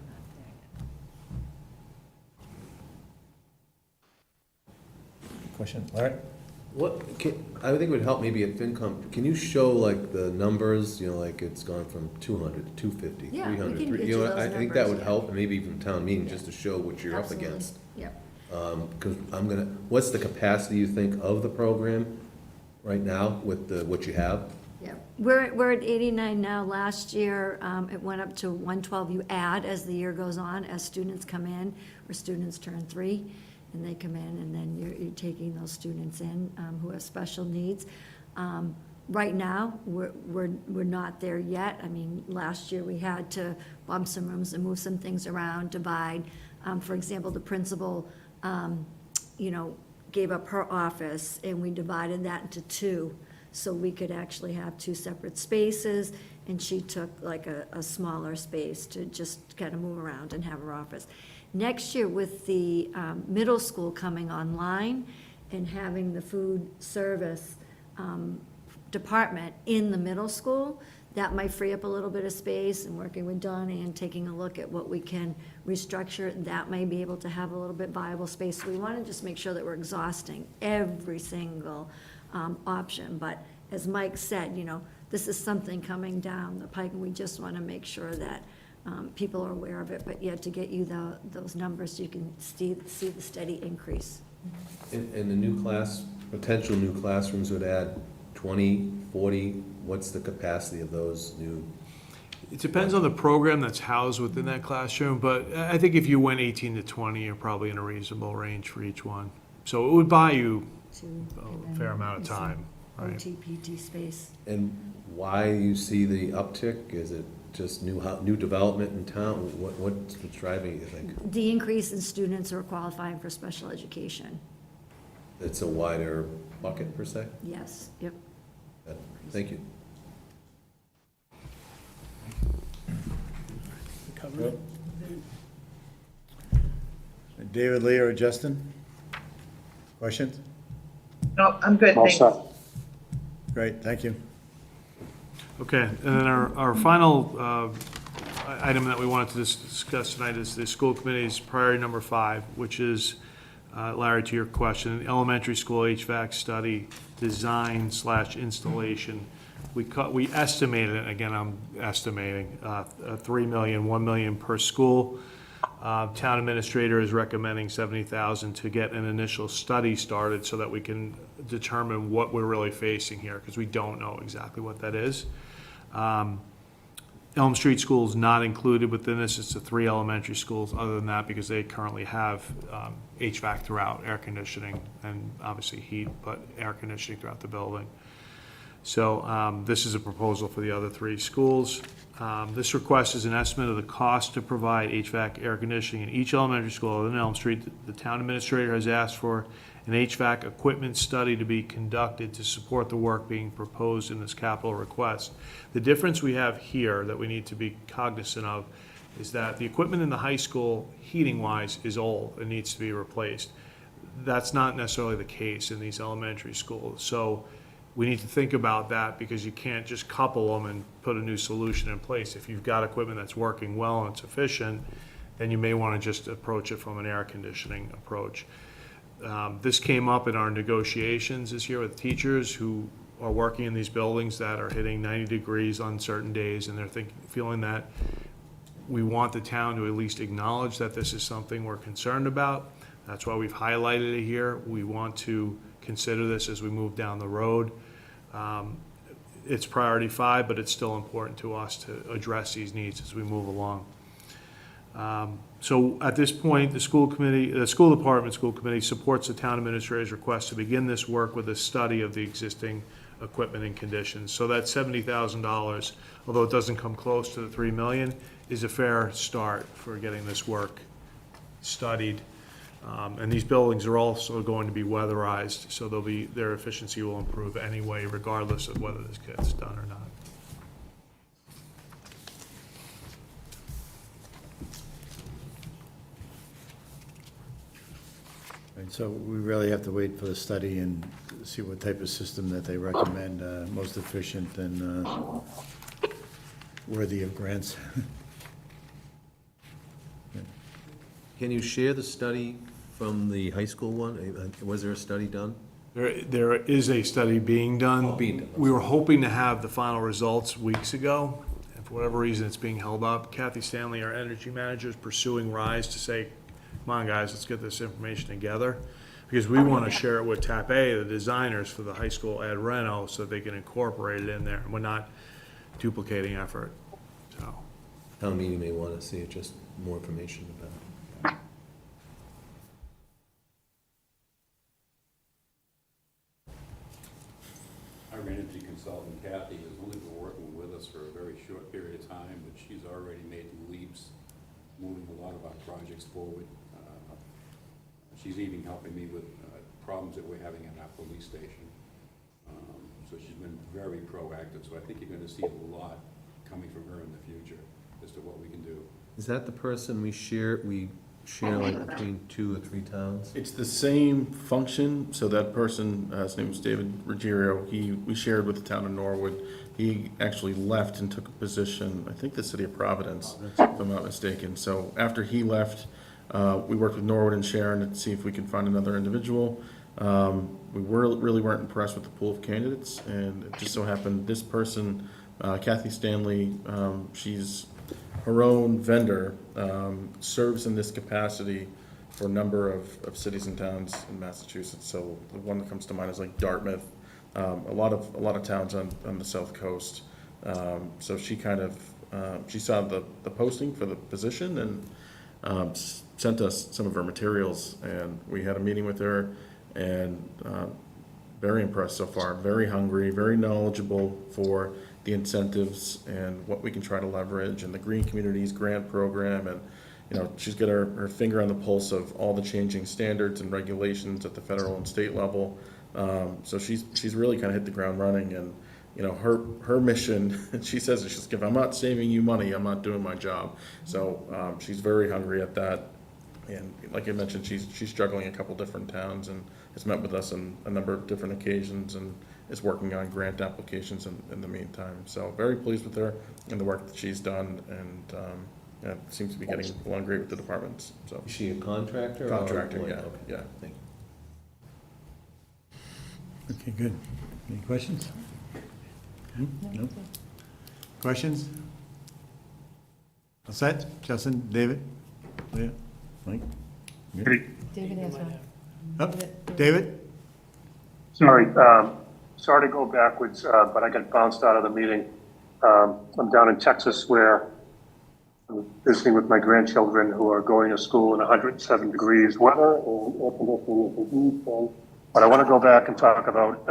Question, Larry? I think it would help maybe at FinCom, can you show like the numbers, like it's gone from 200 to 250, Yeah, we 300, can get you you know, those I think that numbers, would yeah. help, and maybe even town meeting, just to show what you're up Absolutely. against. Yep. Because what's the capacity you think of the program right now with what you have? Yeah, we're at 89 now. Last year, it went up to 112. You add as the year goes on, as students come in, or students turn 3, and they come in, and then you're taking those students in who have special needs. Right now, we're not there yet. I mean, last year, we had to bump some rooms and move some things around, divide. For example, the principal, gave up her office, and we divided that into 2. So we could actually have 2 separate spaces, and she took like a smaller space to just kind of move around and have her office. Next year, with the middle school coming online and having the food service department in the middle school, that might free up a little bit of space, and working with Donnie and taking a look at what we can restructure, that may be able to have a little bit viable space. So we want to just make sure that we're exhausting every single option. But as Mike said, this is something coming down the pike, and we just want to make sure that people are aware of it, but yet to get you those numbers, so you can see the steady increase. And the potential new classrooms would add 20, 40, what's the capacity of those new? It depends on the program that's housed within that classroom, but I think if you went 18 to 20, you're probably in a reasonable range for each one. So it would buy you a fair amount of time, right? OT, PT space. And why you see the uptick? Is it just new development in town? What's driving it, you think? The increase in students who are qualifying for special education. It's a wider bucket, per se? Yes, yep. Thank you. David, Leah, or Justin? Questions? No, I'm good, All thanks. set. Great, thank you. Okay, and then our final item that we wanted to discuss tonight is the school committee's priority number 5, which is, Larry, to your question, elementary school HVAC study, design/installation. We estimated, and again, I'm estimating, 3 million, 1 million per school. Town administrator is recommending 70,000 to get an initial study started so that we can determine what we're really facing here, because we don't know exactly what that is. Elm Street School is not included within this. It's the 3 elementary schools other than that, because they currently have HVAC throughout, air conditioning, and obviously heat, but air conditioning throughout the building. So this is a proposal for the other 3 schools. This request is an estimate of the cost to provide HVAC air conditioning in each elementary school other than Elm Street. The town administrator has asked for an HVAC equipment study to be conducted to support the work being proposed in this capital request. The difference we have here that we need to be cognizant of is that the equipment in the high school, heating-wise, is old and needs to be replaced. That's not necessarily the case in these elementary schools. So we need to think about that, because you can't just couple them and put a new solution in place. If you've got equipment that's working well and it's efficient, then you may want to just approach it from an air conditioning approach. This came up in our negotiations this year with teachers who are working in these buildings that are hitting 90 degrees on certain days, and they're feeling that we want the town to at least acknowledge that this is something we're concerned about. That's why we've highlighted it here. We want to consider this as we move down the road. It's priority 5, but it's still important to us to address these needs as we move along. So at this point, the school department school committee supports the town administrator's request to begin this work with a study of the existing equipment and conditions. So that $70,000, although it doesn't come close to the $3 million, is a fair start for getting this work studied. And these buildings are also going to be weatherized, so their efficiency will improve anyway, regardless of whether this gets done or not. And so we really have to wait for the study and see what type of system that they recommend, most efficient and worthy of grants. Can you share the study from the high school one? Was there a study done? There is a study being done. Being done. We were hoping to have the final results weeks ago, and for whatever reason, it's being held up. Kathy Stanley, our energy manager, is pursuing RISE to say, come on, guys, let's get this information together, because we want to share it with TAP A, the designers for the high school at Reno, so they can incorporate it in there, and we're not duplicating effort, so. Town meeting may want to see it, just more information about it. Our energy consultant Kathy has only been working with us for a very short period of time, but she's already made leaps, moving a lot of our projects forward. She's even helping me with problems that we're having at our police station. So she's been very proactive, so I think you're going to see a lot coming from her in the future as to what we can do. Is that the person we share like between 2 or 3 towns? It's the same function, so that person, his name was David Ruggiero, we shared with the town of Norwood. He actually left and took a position, I think the city of Providence, if I'm not mistaken. So after he left, we worked with Norwood and Sharon to see if we could find another individual. We really weren't impressed with the pool of candidates, and it just so happened this person, Kathy Stanley, she's her own vendor, serves in this capacity for a number of cities and towns in Massachusetts. So the one that comes to mind is like Dartmouth, a lot of towns on the South Coast. So she kind of she saw the posting for the position and sent us some of her materials, and we had a meeting with her, and very impressed so far. Very hungry, very knowledgeable for the incentives and what we can try to leverage, and the Green Communities Grant Program, and she's got her finger on the pulse of all the changing standards and regulations at the federal and state level. So she's really kind of hit the ground running, and her mission, she says, if I'm not saving you money, I'm not doing my job. So she's very hungry at that, and like I mentioned, she's juggling a couple different towns and has met with us on a number of different occasions, and is working on grant applications in the meantime. So very pleased with her and the work that she's done, and seems to be getting along great with the departments. So Is she a contractor? Contractor, or yeah, okay. yeah. Thank you. Okay, good. Any questions? No? Questions? All set? Justin, David? Leah? Mike? Good? David has one. Up, David? Sorry to go backwards, but I got bounced out of the meeting. I'm down in Texas where I'm visiting with my grandchildren who are going to school in 107 degrees weather, and air conditioning is a huge thing. But I want to go back and talk about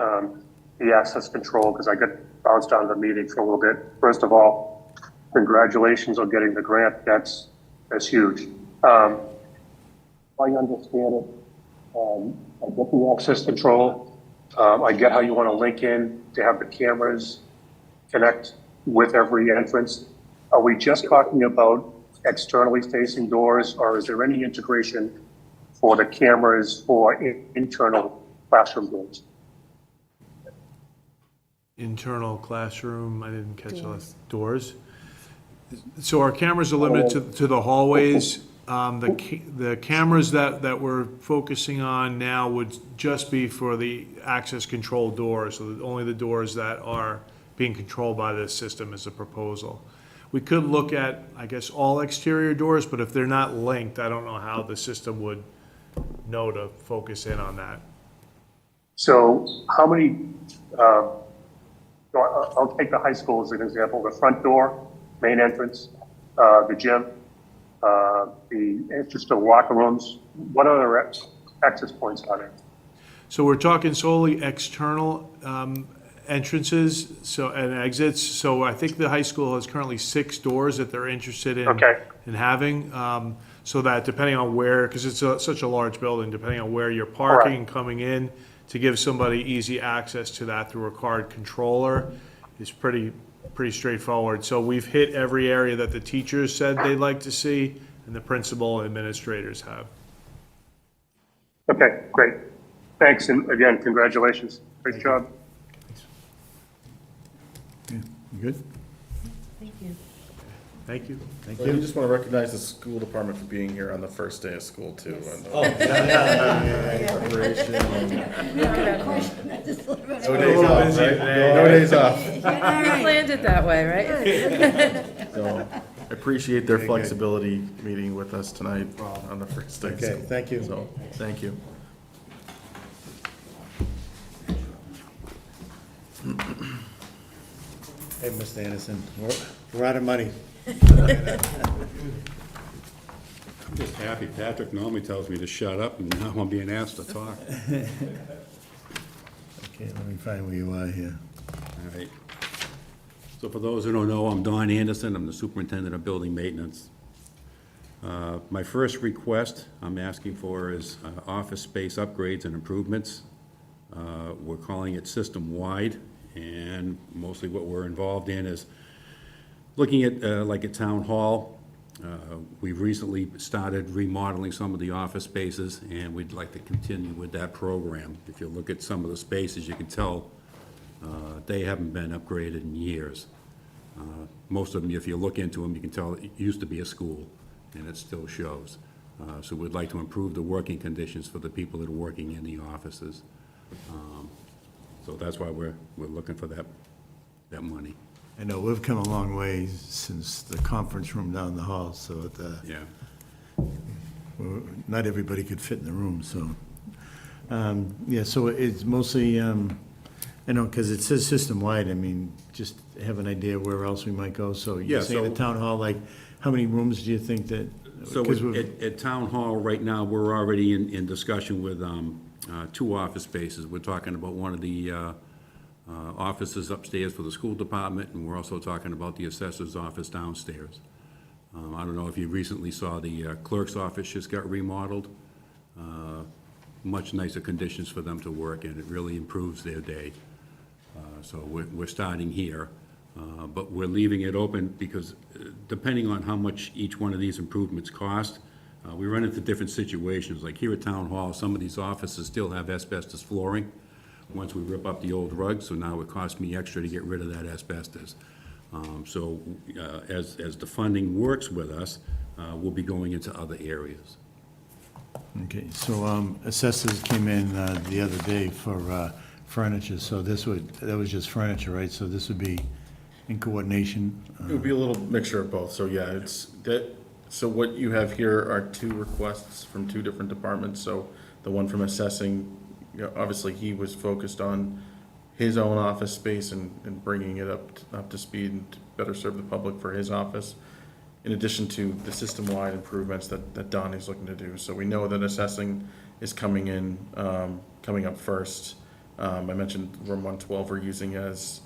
the access control, because I got bounced out of the meeting for a little bit. First of all, congratulations on getting the grant. That's huge. I understand it. I get the access control. I get how you want to link in to have the cameras connect with every entrance. Are we just talking about externally facing doors, or is there any integration for the cameras for internal classroom doors? Internal classroom, I didn't catch the last, doors. So our cameras are limited to the hallways. The cameras that we're focusing on now would just be for the access control doors, so that only the doors that are being controlled by this system is a proposal. We could look at, I guess, all exterior doors, but if they're not linked, I don't know how the system would know to focus in on that. So how many, I'll take the high school as an example, the front door, main entrance, the gym, the entrance to locker rooms. What other access points are there? So we're talking solely external entrances and exits. So I think the high school has currently 6 doors that they're interested in, Okay. in having. So that depending on where, because it's such a large building, depending on where you're parking and coming in, to give somebody easy access to that through a card controller is pretty straightforward. So we've hit every area that the teachers said they'd like to see and the principal and administrators have. Okay, great. Thanks, and again, congratulations. Great job. You good? Thank you. Thank you. Thank Well, we you. just want to recognize the school department for being here on the first day of school too. And, preparation and no days off, right? No days off. You planned it that way, right? So I appreciate their flexibility meeting with us tonight on the first day of Okay, school. thank you. So, thank you. Hey, Mr. Anderson, we're out of money. I'm just happy. Patrick normally tells me to shut up, and now I'm being asked to talk. Okay, let me find where you are here. All right. So for those who don't know, I'm Don Anderson. I'm the superintendent of building maintenance. My first request I'm asking for is office space upgrades and improvements. We're calling it system-wide, and mostly what we're involved in is looking at, like at Town Hall. We've recently started remodeling some of the office spaces, and we'd like to continue with that program. If you look at some of the spaces, you can tell they haven't been upgraded in years. Most of them, if you look into them, you can tell it used to be a school, and it still shows. So we'd like to improve the working conditions for the people that are working in the offices. So that's why we're looking for that money. I know, we've come a long way since the conference room down the hall, so Yeah. not everybody could fit in the room, so. Yeah, so it's mostly, I know, because it says system-wide, I mean, just have an idea where else we might go. So you're Yeah, saying the so- town hall, like, how many rooms do you think that? So 'cause we've- at Town Hall, right now, we're already in discussion with 2 office spaces. We're talking about one of the offices upstairs for the school department, and we're also talking about the assessor's office downstairs. I don't know if you recently saw the clerk's office just got remodeled. Much nicer conditions for them to work in. It really improves their day. So we're starting here. But we're leaving it open because depending on how much each one of these improvements cost, we run into different situations. Like here at Town Hall, some of these offices still have asbestos flooring once we rip up the old rug, so now it costs me extra to get rid of that asbestos. So as the funding works with us, we'll be going into other areas. Okay, so assessors came in the other day for furniture, so that was just furniture, right? So this would be in coordination? It would be a little mixture of both, so yeah, so what you have here are 2 requests from 2 different departments. So the one from assessing, you know, obviously he was focused on his own office space and bringing it up to speed and to better serve the public for his office, in addition to the system-wide improvements that Donnie's looking to do. So we know that assessing is coming up first. I mentioned room 112 we're using as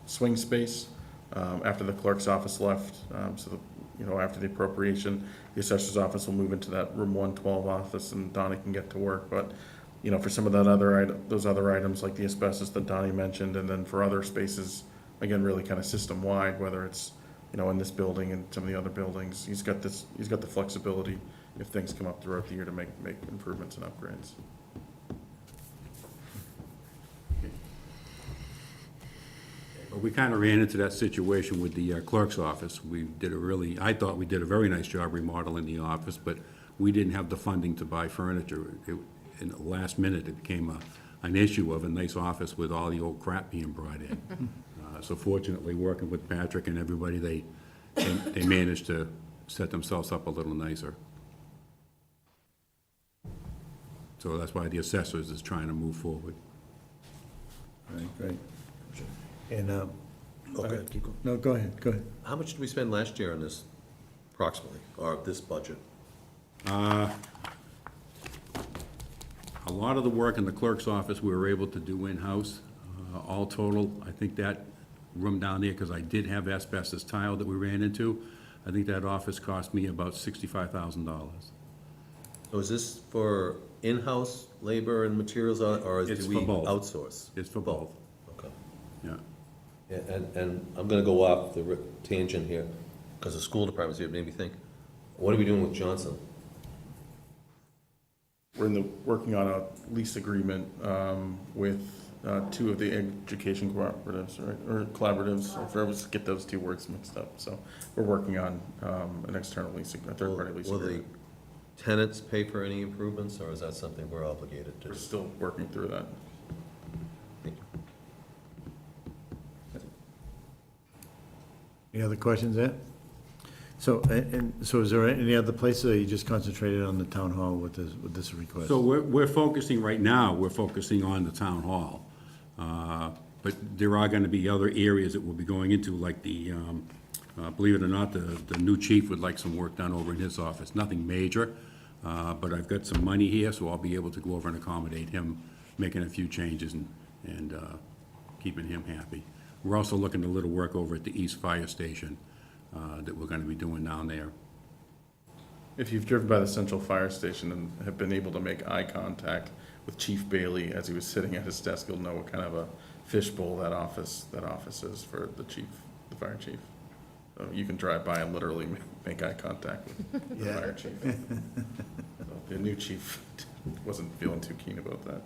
swing space after the clerk's office left, after the appropriation, the assessor's office will move into that room 112 office, and Donnie can get to work. But, for some of those other items like the asbestos that Donnie mentioned, and then for other spaces, again, really kind of system-wide, whether it's, in this building and some of the other buildings, he's got the flexibility if things come up throughout the year to make improvements and upgrades. But we kind of ran into that situation with the clerk's office. I thought we did a very nice job remodeling the office, but we didn't have the funding to buy furniture. In the last minute, it became an issue of a nice office with all the old crap being brought in. So fortunately, working with Patrick and everybody, they managed to set themselves up a little nicer. So that's why the assessors is trying to move forward. All right, great. And, Okay. no, go ahead. How much did we spend last year on this approximately, or this budget? A lot of the work in the clerk's office, we were able to do in-house. All total, I think that room down there, because I did have asbestos tile that we ran into, I think that office cost me about $65,000. So is this for in-house labor and materials, or It's do we for both. outsource? It's for both, Okay. yeah. Yeah, and I'm gonna go off the tangent here, because the school department's here, it made me think, what are we doing with Johnson? We're working on a lease agreement with two of the education cooperatives, right, or collaboratives, I always get those two words mixed up. So we're working on an external lease, a third-party lease Will the agreement. tenants pay for any improvements, or is that something we're obligated to? We're still working through that. Thank you. Any other questions there? So, so is there any other places, or you just concentrated on the town hall with this request? So we're focusing, right now, we're focusing on the town hall. But there are gonna be other areas that we'll be going into, like believe it or not, the new chief would like some work done over in his office. Nothing major, but I've got some money here, so I'll be able to go over and accommodate him, making a few changes and keeping him happy. We're also looking at a little work over at the East Fire Station that we're gonna be doing down there. If you've driven by the central fire station and have been able to make eye contact with Chief Bailey as he was sitting at his desk, you'll know what kind of a fishbowl that office is for the fire chief. So you can drive by and literally make eye contact with the Yeah. fire chief. So the new chief wasn't feeling too keen about that.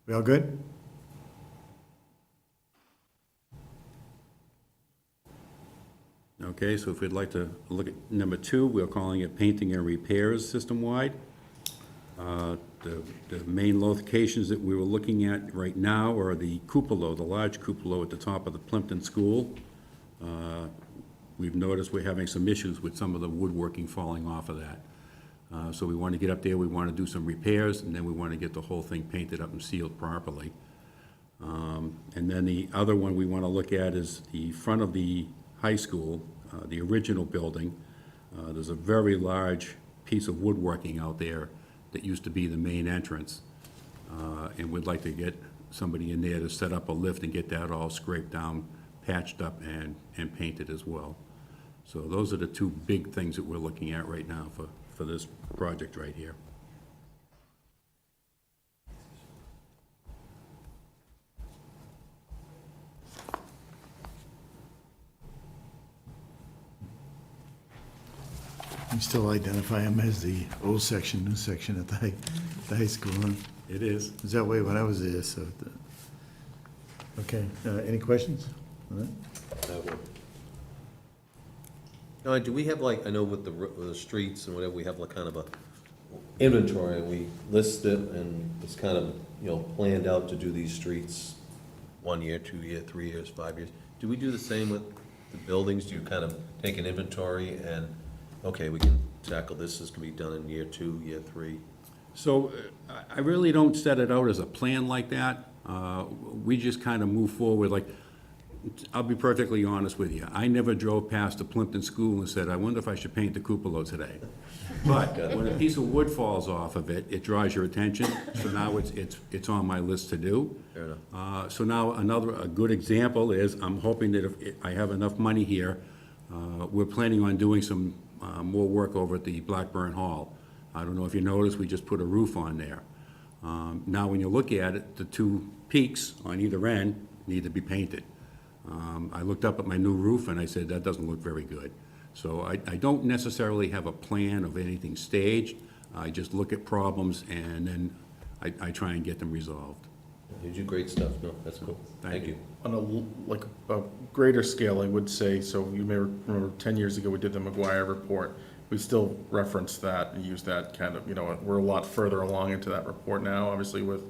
We all good? Okay, so if we'd like to look at number 2, we're calling it painting and repairs system-wide. The main locations that we were looking at right now are the cupola, the large cupola at the top of the Plimpton School. We've noticed we're having some issues with some of the woodworking falling off of that. So we want to get up there, we want to do some repairs, and then we want to get the whole thing painted up and sealed properly. And then the other one we want to look at is the front of the high school, the original building. There's a very large piece of woodworking out there that used to be the main entrance. And we'd like to get somebody in there to set up a lift and get that all scraped down, patched up, and painted as well. So those are the two big things that we're looking at right now for this project right here. You still identify them as the old section, new section at the high school, huh? It is. Is that way when I was there, so. Okay, any questions? All right. Now, do we have like, I know with the streets and whatever, we have like kind of a inventory, and we list it, and it's kind of, planned out to do these streets 1 year, 2 year, 3 years, 5 years. Do we do the same with the buildings? Do you kind of take an inventory and, okay, we can tackle this can be done in year 2, year 3? So I really don't set it out as a plan like that. We just kind of move forward, like, I'll be perfectly honest with you. I never drove past the Plimpton School and said, I wonder if I should paint the cupola today. But when a piece of wood falls off of it, it draws your attention, so now it's on my list to do. Fair enough. So now a good example is, I'm hoping that if I have enough money here, we're planning on doing some more work over at the Blackburn Hall. I don't know if you noticed, we just put a roof on there. Now, when you look at it, the two peaks on either end need to be painted. I looked up at my new roof and I said, that doesn't look very good. So I don't necessarily have a plan of anything staged. I just look at problems and then I try and get them resolved. You do great stuff, no, that's cool. Thank you. On a greater scale, I would say, so you may remember 10 years ago, we did the McGuire report. We still reference that and use that kind of, we're a lot further along into that report now, obviously with,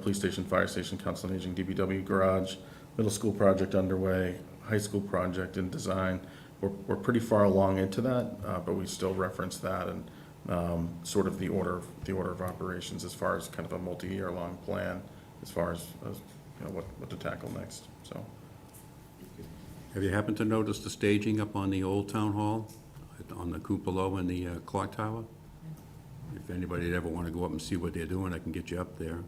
police station, fire station, council on aging, DPW garage, middle school project underway, high school project in design. We're pretty far along into that, but we still reference that and sort of the order of operations as far as kind of a multi-year long plan, as far as what to tackle next, so. Have you happened to notice the staging up on the old town hall, on the cupola and the clock tower? If anybody ever want to go up and see what they're doing, I can get you up there.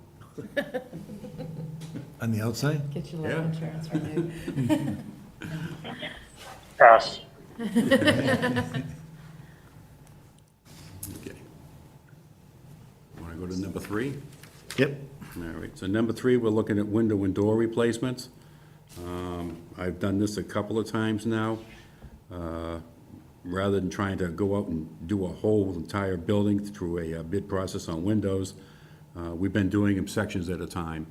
On the outside? Get your Yeah. life insurance renewed. Pass. Okay. Want to go to number 3? Yep. All right, so number 3, we're looking at window and door replacements. I've done this a couple of times now. Rather than trying to go out and do a whole entire building through a bid process on windows, we've been doing them sections at a time.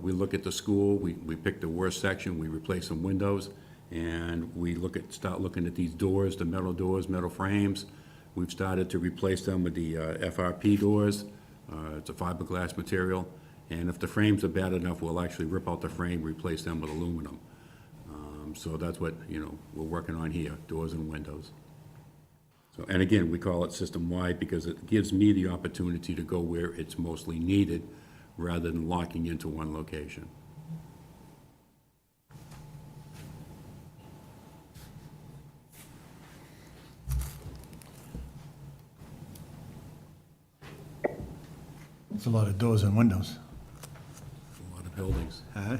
We look at the school, we pick the worst section, we replace some windows, and we start looking at these doors, the metal doors, metal frames. We've started to replace them with the FRP doors. It's a fiberglass material, and if the frames are bad enough, we'll actually rip out the frame, replace them with aluminum. So that's what, we're working on here, doors and windows. So, and again, we call it system-wide because it gives me the opportunity to go where it's mostly needed rather than locking into one location. It's a lot of doors and windows. A lot of buildings, Huh?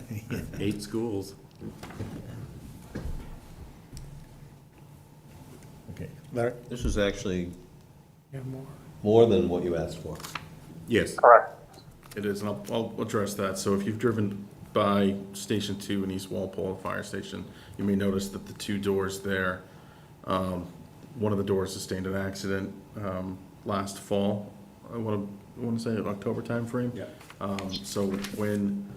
8 schools. Okay. Larry? This is actually more than what you asked for. Yes. Correct. It is, and I'll address that. So if you've driven by Station 2 in East Walpole Fire Station, you may notice that the 2 doors there, one of the doors sustained an accident last fall. I want to say October timeframe. Yeah. So when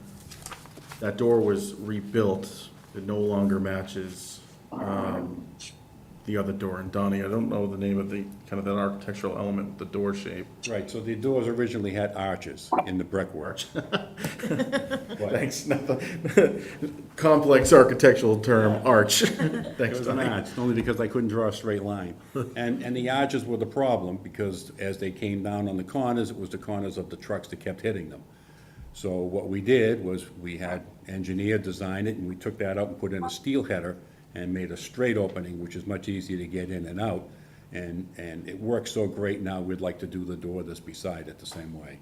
that door was rebuilt, it no longer matches the other door. And Donnie, I don't know the name of the, kind of that architectural element, the door shape. Right, so the doors originally had arches in the brickwork. Thanks. Complex architectural term, arch. It Thanks, was an Donnie. arch, only because I couldn't draw a straight line. And the arches were the problem, because as they came down on the corners, it was the corners of the trucks that kept hitting them. So what we did was, we had engineer design it, and we took that out and put in a steel header and made a straight opening, which is much easier to get in and out. And it works so great now, we'd like to do the door that's beside it the same way.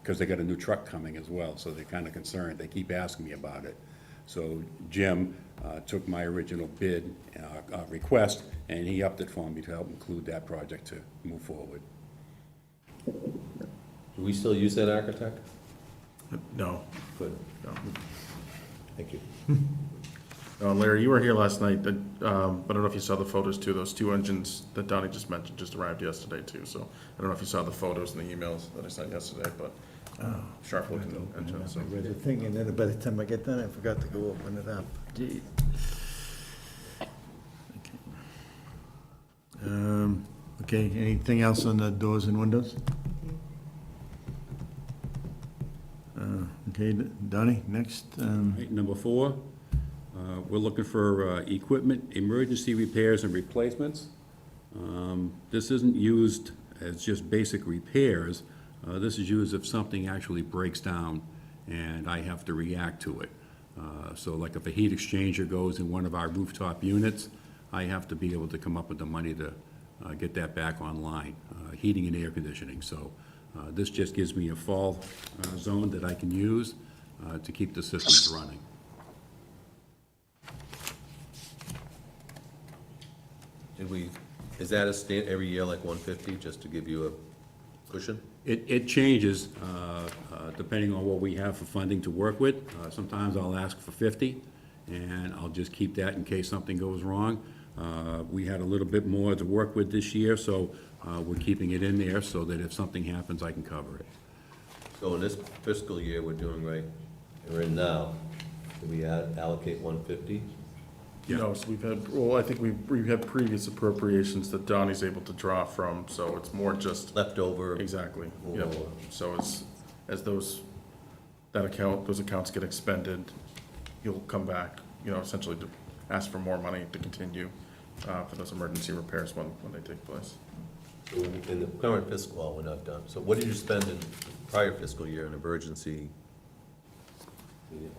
Because they got a new truck coming as well, so they're kind of concerned. They keep asking me about it. So Jim took my original bid request, and he upped it for me to help include that project to move forward. Do we still use that architect? No. Good, No. thank you. Larry, you were here last night. I don't know if you saw the photos too. Those 2 engines that Donnie just mentioned just arrived yesterday too. So I don't know if you saw the photos and the emails that I sent yesterday, but sharp looking engines. So. I read the thing, and then by the time I get done, I forgot to go open it up. Gee. Okay, anything else on the doors and windows? Okay, Donnie, next. Right, number 4, we're looking for equipment, emergency repairs and replacements. This isn't used as just basic repairs. This is used if something actually breaks down and I have to react to it. So like if a heat exchanger goes in one of our rooftop units, I have to be able to come up with the money to get that back online, heating and air conditioning. So this just gives me a fall zone that I can use to keep the systems running. Did we, is that a stand, every year like 150, just to give you a cushion? It changes depending on what we have for funding to work with. Sometimes I'll ask for 50, and I'll just keep that in case something goes wrong. We had a little bit more to work with this year, so we're keeping it in there so that if something happens, I can cover it. So in this fiscal year we're doing right, we're in now, do we allocate 150? You know, so we've had, well, I think we've had previous appropriations that Donnie's able to draw from, so it's more just. Leftover? Exactly, Or- yep. So as those accounts get expended, he'll come back, you know, essentially to ask for more money to continue for those emergency repairs when they take place. So in the current fiscal, well, we're not done. So what did you spend in prior fiscal year in emergency?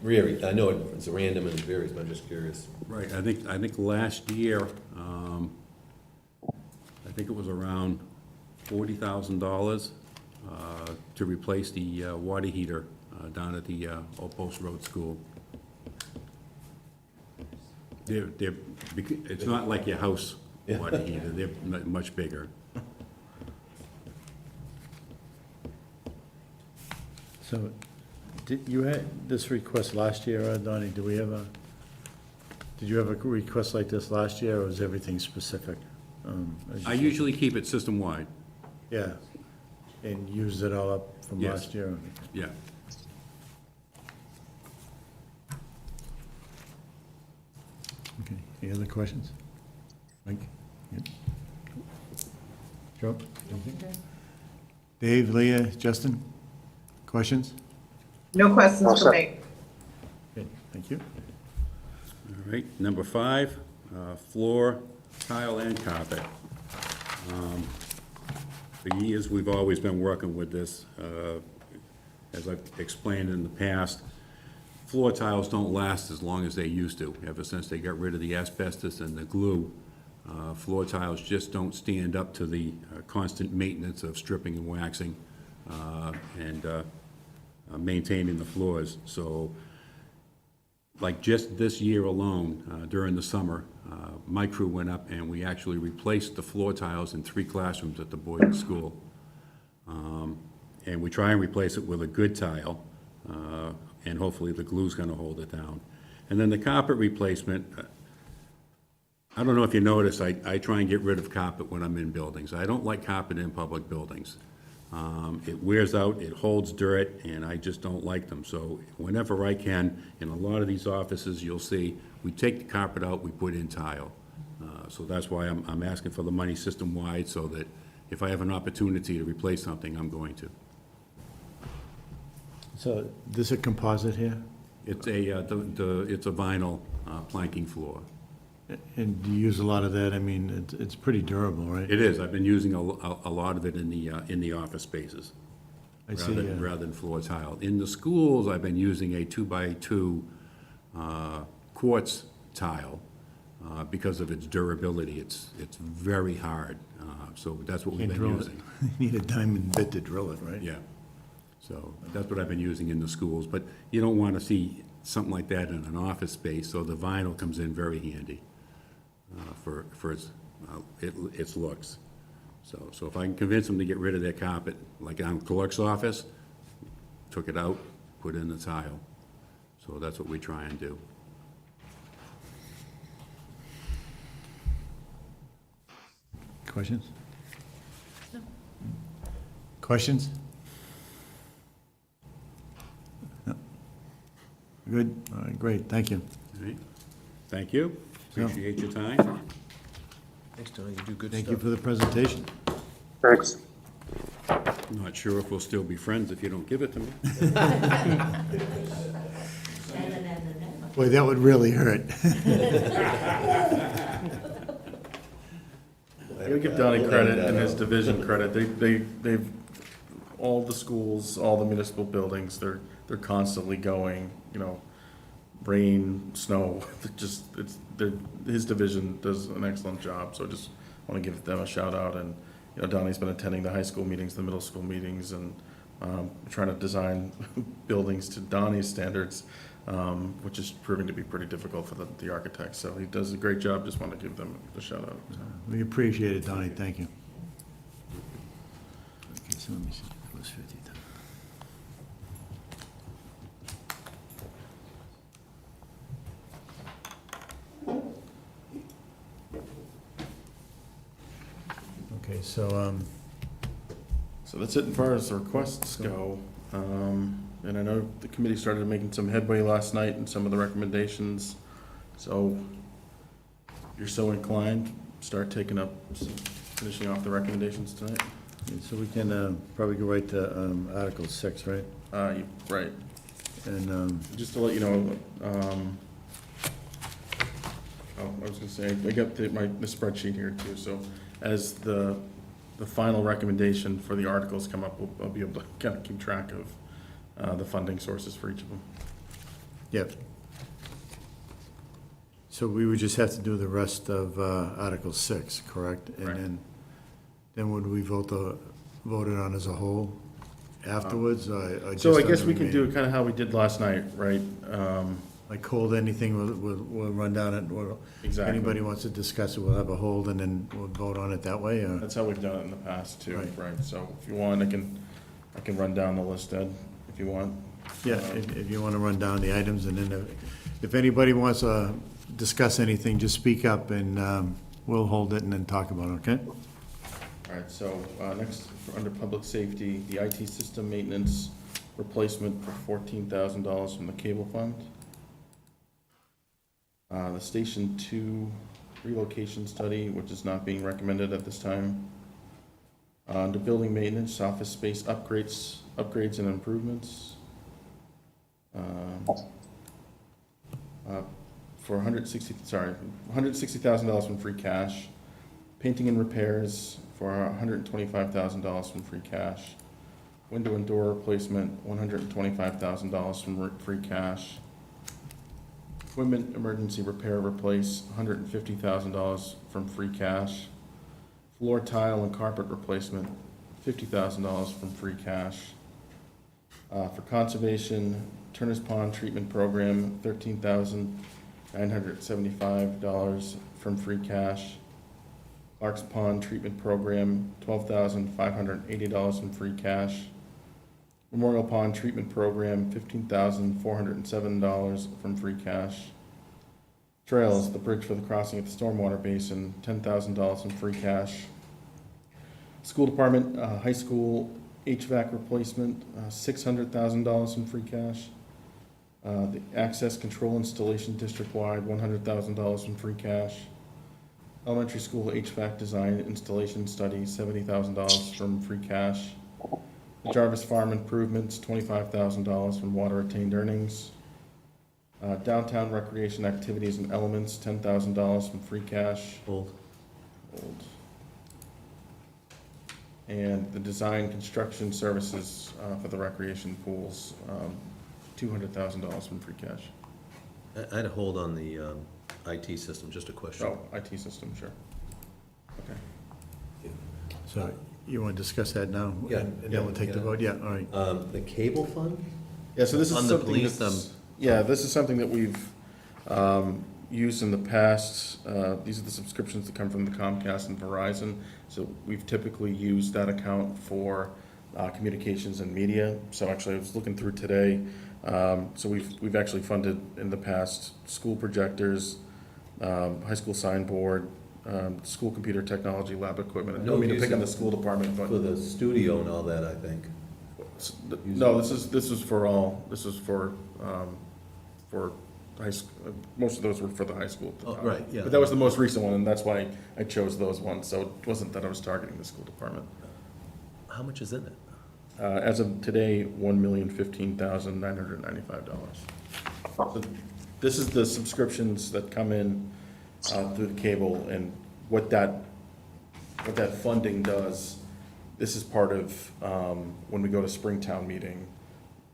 Really, I know it's random and it varies, but I'm just curious. Right, I think last year, I think it was around $40,000 to replace the water heater down at the Old Post Road School. It's not like your house water heater, they're much bigger. So, did you had this request last year, Donnie? Did you have a request like this last year, or was everything specific? As you I said? usually keep it system-wide, Yeah, and used it all up from Yes. last year? yeah. Okay, any other questions? Mike? Yep. Joe? Anything? Dave, Leah, Justin? Questions? No questions All for set. me. Okay, thank you. All right, number 5, floor, tile, and carpet. For years, we've always been working with this. As I've explained in the past, floor tiles don't last as long as they used to. Ever since they got rid of the asbestos and the glue, floor tiles just don't stand up to the constant maintenance of stripping and waxing and maintaining the floors. So, like just this year alone, during the summer, my crew went up and we actually replaced the floor tiles in 3 classrooms at the boys' school. And we try and replace it with a good tile, and hopefully the glue's gonna hold it down. And then the carpet replacement, I don't know if you noticed, I try and get rid of carpet when I'm in buildings. I don't like carpet in public buildings. It wears out, it holds dirt, and I just don't like them. So whenever I can, in a lot of these offices, you'll see, we take the carpet out, we put in tile. So that's why I'm asking for the money system-wide, so that if I have an opportunity to replace something, I'm going to. So, this a composite here? It's a vinyl planking floor. And do you use a lot of that? I mean, it's pretty durable, right? It is, I've been using a lot of it in the office spaces. I see, Rather than floor tile. In the schools, I've been using a 2x2 quartz tile because of its durability. It's very hard, so that's what we've Can't been drill it. using. You need a diamond bit to drill it, right? Yeah, so that's what I've been using in the schools, but you don't want to see something like that in an office space, so the vinyl comes in very handy for its looks. So if I can convince them to get rid of their carpet, like on clerk's office, took it out, put in the tile. So that's what we try and do. Questions? Questions? No. Good, all right, great, thank you. All right? Thank you, Yeah. appreciate your time. Thanks, Tony, you do good Thank you stuff. for the presentation. Thanks. I'm not sure if we'll still be friends if you don't give it to me. Boy, that would really hurt. I gotta give Donnie credit and his division credit. They've, all the schools, all the municipal buildings, they're constantly going, you know, rain, snow, his division does an excellent job, so I just want to give them a shout out. And, you know, Donnie's been attending the high school meetings, the middle school meetings, and trying to design buildings to Donnie's standards, which is proving to be pretty difficult for the architects. So he does a great job, just want to give them a shout out. We appreciate it, Donnie, thank you. Okay, so let me see, it was 50,000. Okay, so, So that's it as far as the requests go. And I know the committee started making some headway last night in some of the recommendations. So if you're so inclined, start taking up, finishing off the recommendations tonight. so we can probably go right to Article 6, right? Right. And, Just to let you know, I was gonna say, I got the spreadsheet here too, so as the final recommendation for the articles come up, I'll be able to kind of keep track of the funding sources for each of them. yep. So we would just have to do the rest of Article 6, correct? And Right. then would we vote it on as a whole afterwards, or just So I on guess the we can do remaining? it kind of how we did last night, right? Like hold anything, we'll run down it, Exactly. anybody wants to discuss it, we'll have a hold, and then we'll vote on it that way, or? That's how we've done it in the past too, Right. right? So if you want, I can run down the list, Ed, if you want. Yeah, if you want to run down the items, and then if anybody wants to discuss anything, just speak up, and we'll hold it and then talk about it, okay? All right, so next, under public safety, the IT system maintenance replacement for $14,000 from the cable fund. The Station 2 relocation study, which is not being recommended at this time. Under building maintenance, office space upgrades and improvements. For $160,000 from free cash. Painting and repairs for $125,000 from free cash. Window and door replacement, $125,000 from free cash. Equipment emergency repair replace, $150,000 from free cash. Floor tile and carpet replacement, $50,000 from free cash. For conservation, Turner's Pond Treatment Program, $13,975 from free cash. Clark's Pond Treatment Program, $12,580 from free cash. Memorial Pond Treatment Program, $15,407 from free cash. Trails, the bridge for the crossing at the stormwater basin, $10,000 in free cash. School Department, high school HVAC replacement, $600,000 in free cash. The access control installation district-wide, $100,000 in free cash. Elementary school HVAC design installation study, $70,000 from free cash. The Jarvis Farm improvements, $25,000 from water retained earnings. Downtown recreation activities and elements, $10,000 from free cash. Hold. And the design construction services for the recreation pools, $200,000 from free cash. I had a hold on the IT system, just a question. Oh, IT system, sure. Okay. So you want to discuss that now? Yeah, And then we'll take the yeah. vote, yeah, all right. The cable fund? Yeah, so this is On the something police, that's, yeah, this is something that we've used in the past. These are the subscriptions that come from the Comcast and Verizon. So we've typically used that account for communications and media. So actually, I was looking through today. So we've actually funded in the past school projectors, high school signboard, school computer technology, lab equipment. I don't mean to pick on the school department, but. For the studio and all that, I think. No, this is for high school, most of those were for the high school at the Oh, time. right, yeah. But that was the most recent one, and that's why I chose those ones, so it wasn't that I was targeting the school department. How much is in it? As of today, $1,015,995. So this is the subscriptions that come in through the cable, and what that funding does. This is part of, when we go to Springtown meeting,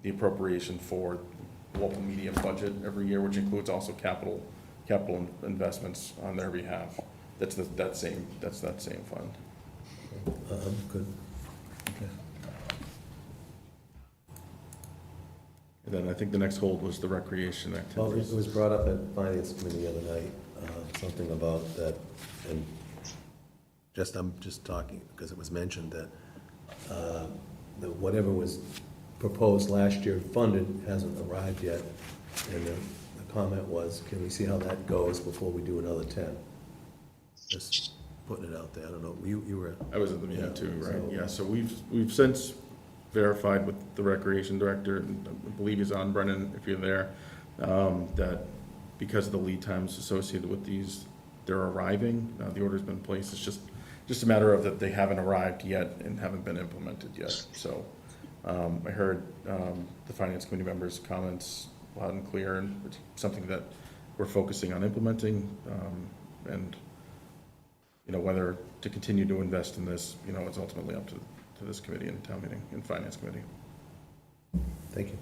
the appropriation for local media budget every year, which includes also capital investments on their behalf. That's that same fund. Good. And then I think the next hold was the recreation Well, activities. it was brought up at Finance Committee the other night, something about that, and I'm just talking because it was mentioned that that whatever was proposed last year funded hasn't arrived yet. And the comment was, can we see how that goes before we do another 10? Just putting it out there. I don't know, you were. I was at the meeting too, right? so- Yeah, so we've since verified with the recreation director, and I believe he's on, Brennan, if you're there, that because of the lead times associated with these, they're arriving. The order's been placed. It's just a matter of that they haven't arrived yet and haven't been implemented yet. So I heard the finance committee members' comments loud and clear, and it's something that we're focusing on implementing, and whether to continue to invest in this, it's ultimately up to this committee and town meeting and finance committee. Thank you.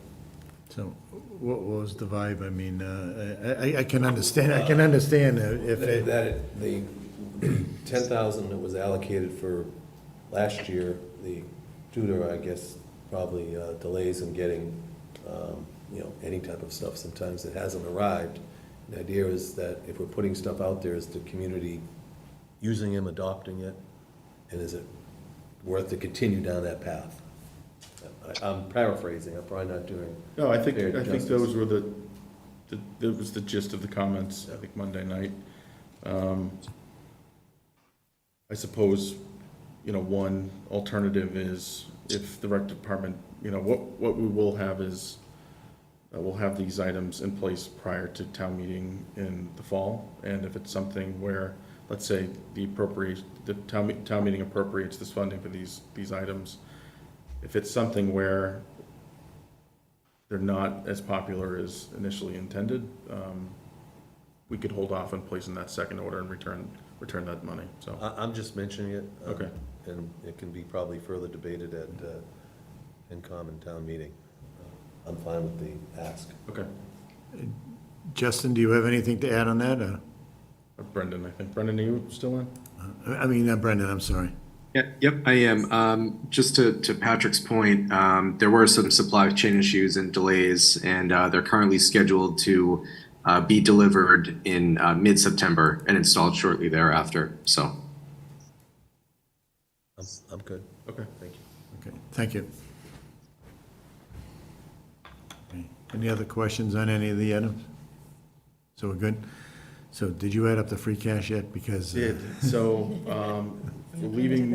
So what was the vibe? I mean, I can understand, if it, The 10,000 that was allocated for last year, the tutor, I guess, probably delays in getting, any type of stuff. Sometimes it hasn't arrived. The idea is that if we're putting stuff out there, is the community using them, adopting it? And is it worth to continue down that path? I'm paraphrasing, I'm probably not doing. No, I think fair those justice. were that was the gist of the comments, I think, Monday night. I suppose, one alternative is if the rec department, what we will have is, we'll have these items in place prior to town meeting in the fall. And if it's something where, let's say, the town meeting appropriates this funding for these items, if it's something where they're not as popular as initially intended, we could hold off on placing that second order and return that money, so. I'm just mentioning it. Okay. And it can be probably further debated at FinCom and town meeting. I'm fine with the ask. Okay. Justin, do you have anything to add on that? Brendan, I think. Brendan, are you still on? I mean, Brendan, I'm sorry. Yep, I am. Just to Patrick's point, there were some supply chain issues and delays, and they're currently scheduled to be delivered in mid-September and installed shortly thereafter. So, I'm good. Okay. Thank you. Okay, thank you. Okay. Any other questions on any of the items? So we're good? So did you add up the free cash yet? Because. So, we're leaving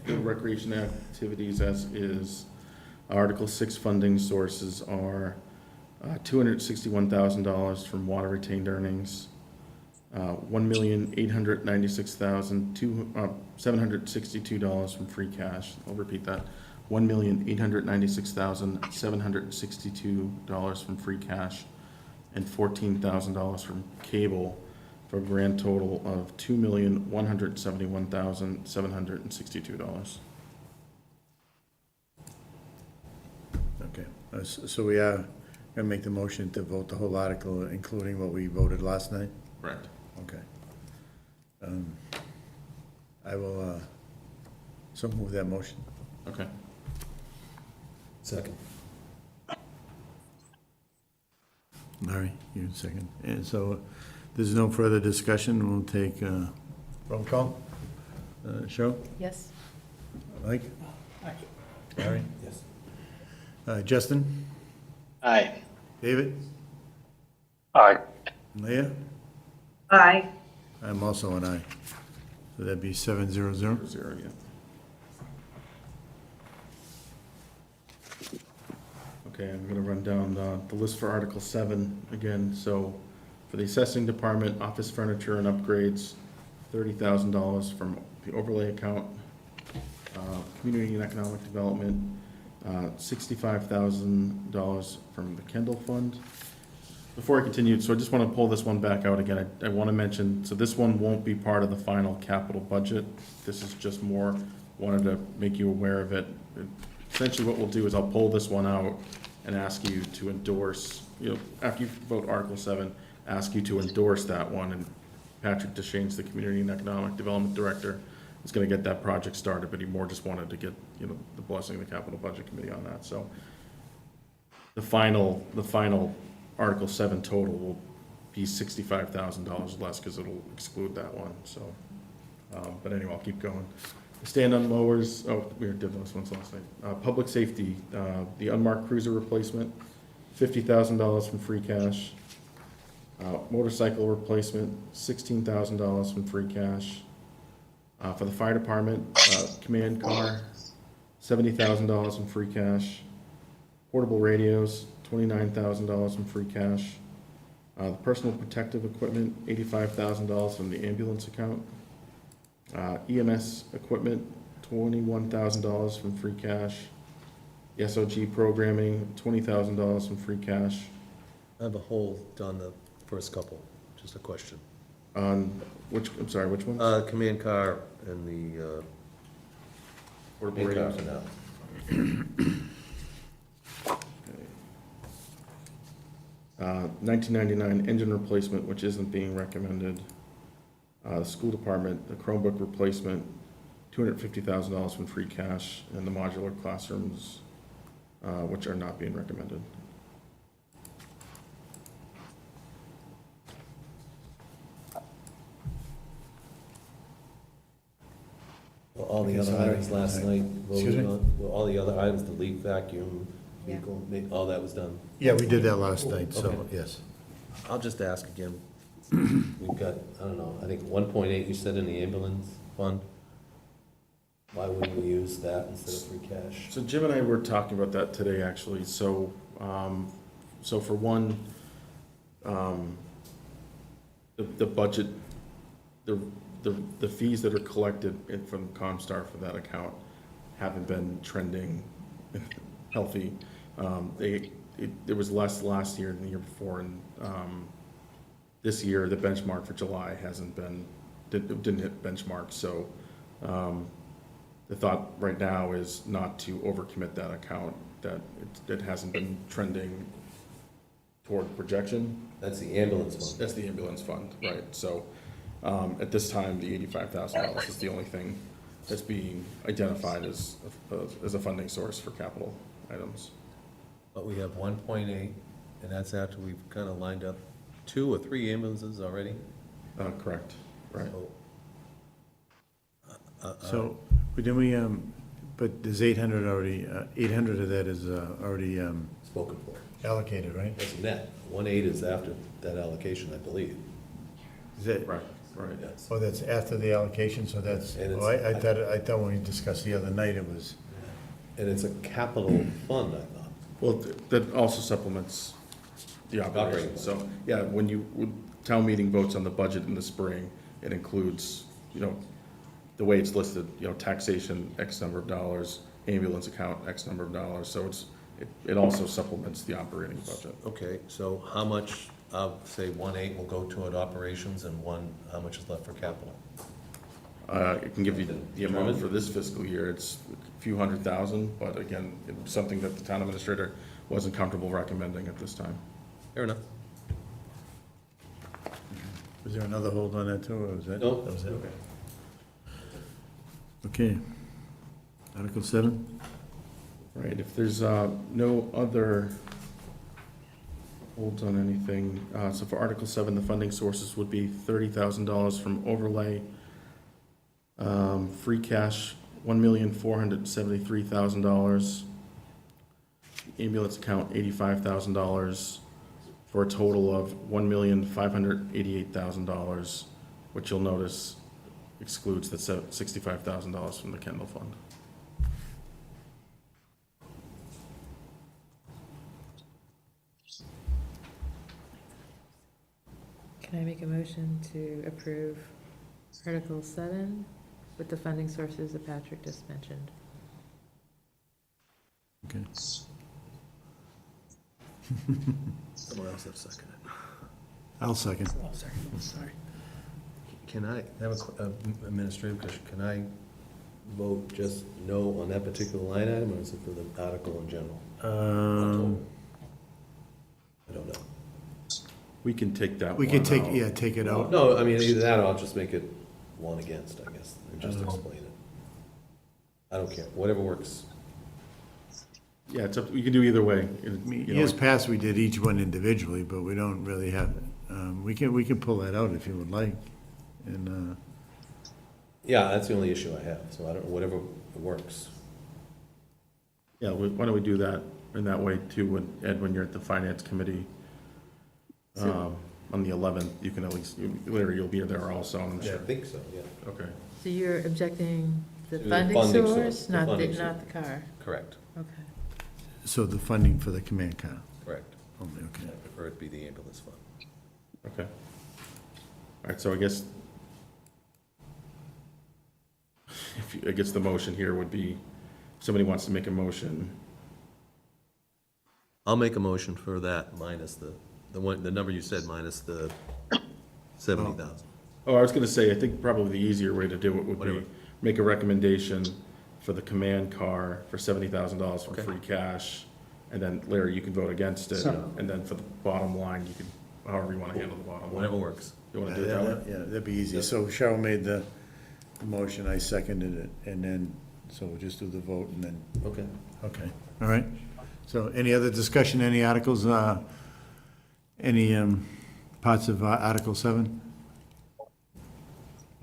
the recreation activities as is. Article 6 funding sources are $261,000 from water retained earnings, $1,896,762 from free cash. I'll repeat that. $1,896,762 from free cash, and $14,000 from cable, for a grand total of $2,171,762. Okay, so we are gonna make the motion to vote the whole article, including what we voted last night? Correct. Okay. I will, so move that motion. Okay. Second. Larry, you second. And so there's no further discussion. We'll take roll call. Cheryl? Yes? Mike? Larry? Yes. Justin? Aye. David? Aye. Leah? Aye. I'm also an aye. So that'd be 700. 0, yeah. Okay, I'm gonna run down the list for Article 7 again. So for the assessing department, office furniture and upgrades, $30,000 from the overlay account. Community and economic development, $65,000 from the Kendall Fund. Before I continue, so I just want to pull this one back out again. I want to mention, so this one won't be part of the final capital budget. This is just more, wanted to make you aware of it. Essentially what we'll do is I'll pull this one out, and ask you to endorse, after you vote Article 7, ask you to endorse that one, and Patrick DeShane's the Community and Economic Development Director, is gonna get that project started, but he more just wanted to get, the blessing of the Capital Budget Committee on that, so. The final Article 7 total will be $65,000 less, because it'll exclude that one, so. But anyway, I'll keep going. Stand-on mowers, we did those ones last night. Public safety, the unmarked cruiser replacement, $50,000 from free cash. Motorcycle replacement, $16,000 from free cash. For the fire department, command car, $70,000 from free cash. Portable radios, $29,000 from free cash. The personal protective equipment, $85,000 from the ambulance account. EMS equipment, $21,000 from free cash. The SOG programming, $20,000 from free cash. I have a hold on the first couple, just a question. On I'm sorry, which one? Command car and the, Portable command radios. cars are now. 1999 engine replacement, which isn't being recommended. The school department, the Chromebook replacement, $250,000 from free cash, and the modular classrooms, which are not being recommended. Were all the other Sorry. items last night Excuse voted me? on? Were all the other items, the leak vacuum, Yeah. vehicle, all that was done? Yeah, we did that last night, so, Okay. yes. I'll just ask again. We've got, I don't know, I think 1.8 you said in the ambulance fund. Why wouldn't we use that instead of free cash? So Jim and I were talking about that today, actually. So, so for one, the budget, the fees that are collected from Comstar for that account haven't been trending healthy. There was less last year than the year before, and this year, the benchmark for July didn't hit benchmark, so the thought right now is not to overcommit that account, that it hasn't been trending toward projection. That's the ambulance fund. That's the ambulance fund, right, so at this time, the $85,000 is the only thing that's being identified as a funding source for capital items. But we have 1.8, and that's after we've kind of lined up 2 or 3 ambulances already. Correct, right. So, but then we, but there's 800 already, 800 of that is already Spoken for. allocated, right? That's net. 1.8 is after that allocation, I believe. Is that, Right, right. Yes. oh, that's after the allocation, so that's, And oh, it's- I thought when we discussed the other night, it was, And it's a capital fund, I thought. Well, that also supplements the operation. Operating. So, yeah, when town meeting votes on the budget in the spring, it includes, the way it's listed, taxation, X number of dollars, ambulance account, X number of dollars. So it also supplements the operating budget. Okay, so how much of, say, 1.8 will go toward operations and how much is left for capital? I can give you the amount for this fiscal year. It's a few $100,000, but again, it's something that the town administrator wasn't comfortable recommending at this time. Fair enough. was there another hold on that too, or was that? No. That was it? Okay. Article 7? Right, if there's no other holds on anything, so for Article 7, the funding sources would be $30,000 from overlay, free cash, $1,473,000, ambulance account, $85,000, for a total of $1,588,000, which you'll notice excludes the $65,000 from the Kendall Fund. Can I make a motion to approve Article 7 with the funding sources that Patrick just mentioned? Okay. Someone else have seconded. I'll second. Sorry. Can I have a administrative question? Can I vote just no on that particular line item, or is it for the article in general? We can take that We could one take, out. yeah, take it out. No, I mean, either that or I'll just make it one against, I guess, and just explain it. I don't care, whatever works. Yeah, it's up, we can do either way. I mean, You know, years past, we did each one individually, but we don't really have, we can pull that out if you would like. And, Yeah, that's the only issue I have, so I don't, whatever works. Yeah, why don't we do that in that way too, Ed, when you're at the finance committee, on the 11th, you can at least, Larry, you'll be there also, I'm Yeah, I sure. think so, yeah. Okay. So you're objecting the To the funding funding source, source, the not the, funding not the car? Correct, Okay. so the funding for the command car, correct. only, okay. I prefer it be the ambulance fund. Okay. All right, so I guess, I guess the motion here would be, if somebody wants to make a motion, I'll make a motion for that minus the one, the number you said minus the 70,000. oh, I was gonna say, I think probably the easier way to do it would be, Whatever. make a recommendation for the command car for $70,000 from Okay. free cash, and then Larry, you can vote against it, and then for the bottom line, you can, however you wanna handle the bottom line. Whatever works. You wanna do it that way? Yeah, that'd be easy. So Cheryl made the motion, I seconded it, and then, so we'll just do the vote and then, Okay. okay, all right? So any other discussion, any articles, any parts of Article 7?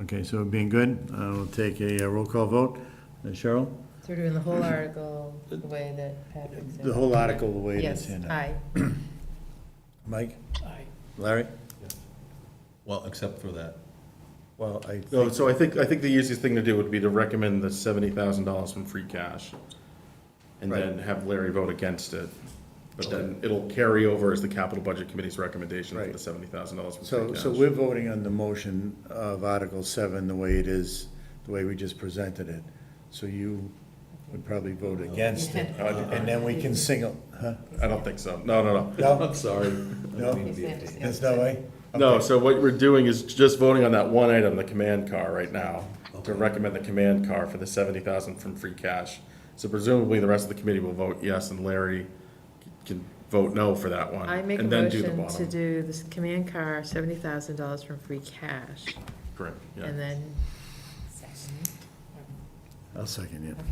Okay, so being good, we'll take a roll call vote. Cheryl? So we're doing the whole article the way that Patrick said? The whole article, the way it is Yes, here now. aye. Mike? Aye. Larry? Well, except for that. Well, I No, think, so I think the easiest thing to do would be to recommend the $70,000 from free cash, and Right. then have Larry vote against it. But then it'll carry over as the capital budget committee's recommendation for Right. the $70,000 from so, free cash. so we're voting on the motion of Article 7, the way it is, the way we just presented it. So you would probably vote against it, and then we can single, huh? I don't think so. No. No? I'm sorry. No? There's no way? No, Okay. so what we're doing is just voting on that one item, the command car right now, to recommend the command car for the $70,000 from free cash. So presumably the rest of the committee will vote yes, and Larry can vote no for that one. I make a and then do the motion to bottom. do this command car, $70,000 from free cash, Correct, yeah. and then. Second. I'll second it. Okay.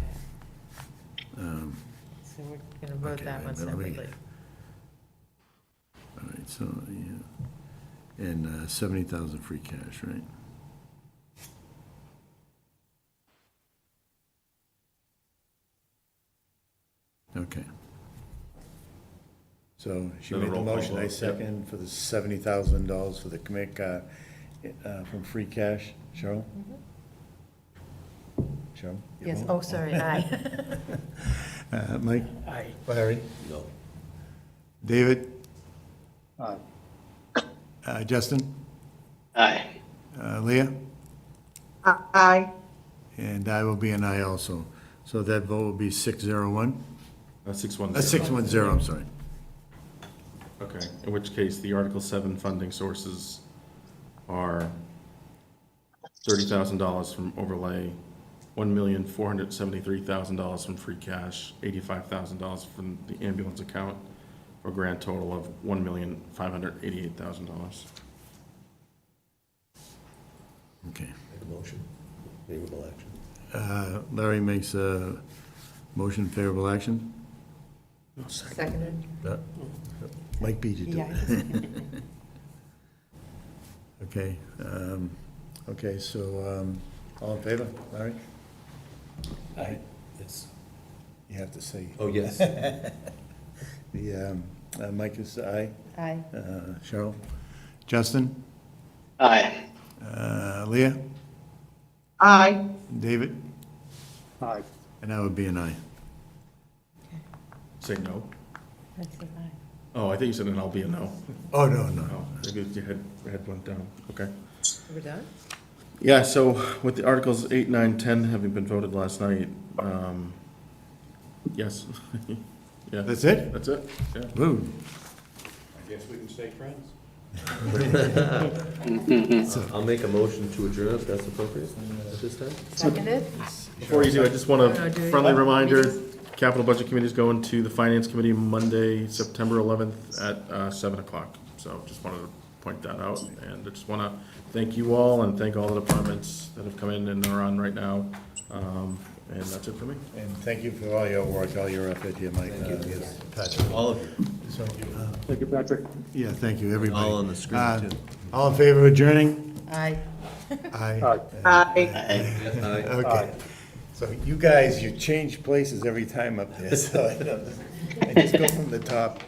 So we're gonna vote okay, that one then let me- separately. All right, so, yeah, and 70,000 free cash, right? Okay. So she Then a made the roll call motion, I vote, yep. second, for the $70,000 for the commit car from free cash. Cheryl? Cheryl? you Yes, vote? oh, sorry, aye. Mike? Aye. Larry? No. David? Aye. Justin? Aye. Leah? Aye. And I will be an aye also. So that vote will be 601? 610. 610, I'm sorry. Okay, in which case, the Article 7 funding sources are $30,000 from overlay, $1,473,000 from free cash, $85,000 from the ambulance account, for a grand total of $1,588,000. Okay. Make a motion. Favorable action. Larry makes a motion favorable action. Seconded? Mike beat you to Yeah. it. Okay, okay, so, all in favor, Larry? Aye. Yes. You have to say. Oh, yes. The, Mike is aye. Aye. Cheryl? Justin? Aye. Leah? Aye. David? Aye. And I would be an aye. Say no? I said aye. Oh, I think you said an I'll be a no. Oh, no, no. Oh, maybe your head went down, okay. We're done? Yeah, so with the Articles 8, 9, 10 having been voted last night, yes. Yeah. That's it? That's it, yeah. Woo. I guess we can stay friends. I'll make a motion to adjourn if that's appropriate at this time. Seconded? Before you do, I just want No, a do we- friendly reminder, Meetings? Capital Budget Committee is going to the Finance Committee Monday, September 11th at 7 o'clock. So So just wanted to point that out, and I just want to thank you all and thank all the departments that have come in and are on right now. And that's it for me. And thank you for all your work, all your effort here, Mike. Patrick. All of you, So, Thank you, Patrick. yeah, thank you, everybody. all on the screen, too. All in favor of adjourning? Aye. Aye. Aye. Okay. So you guys, you change places every time up there, so I just go from the top.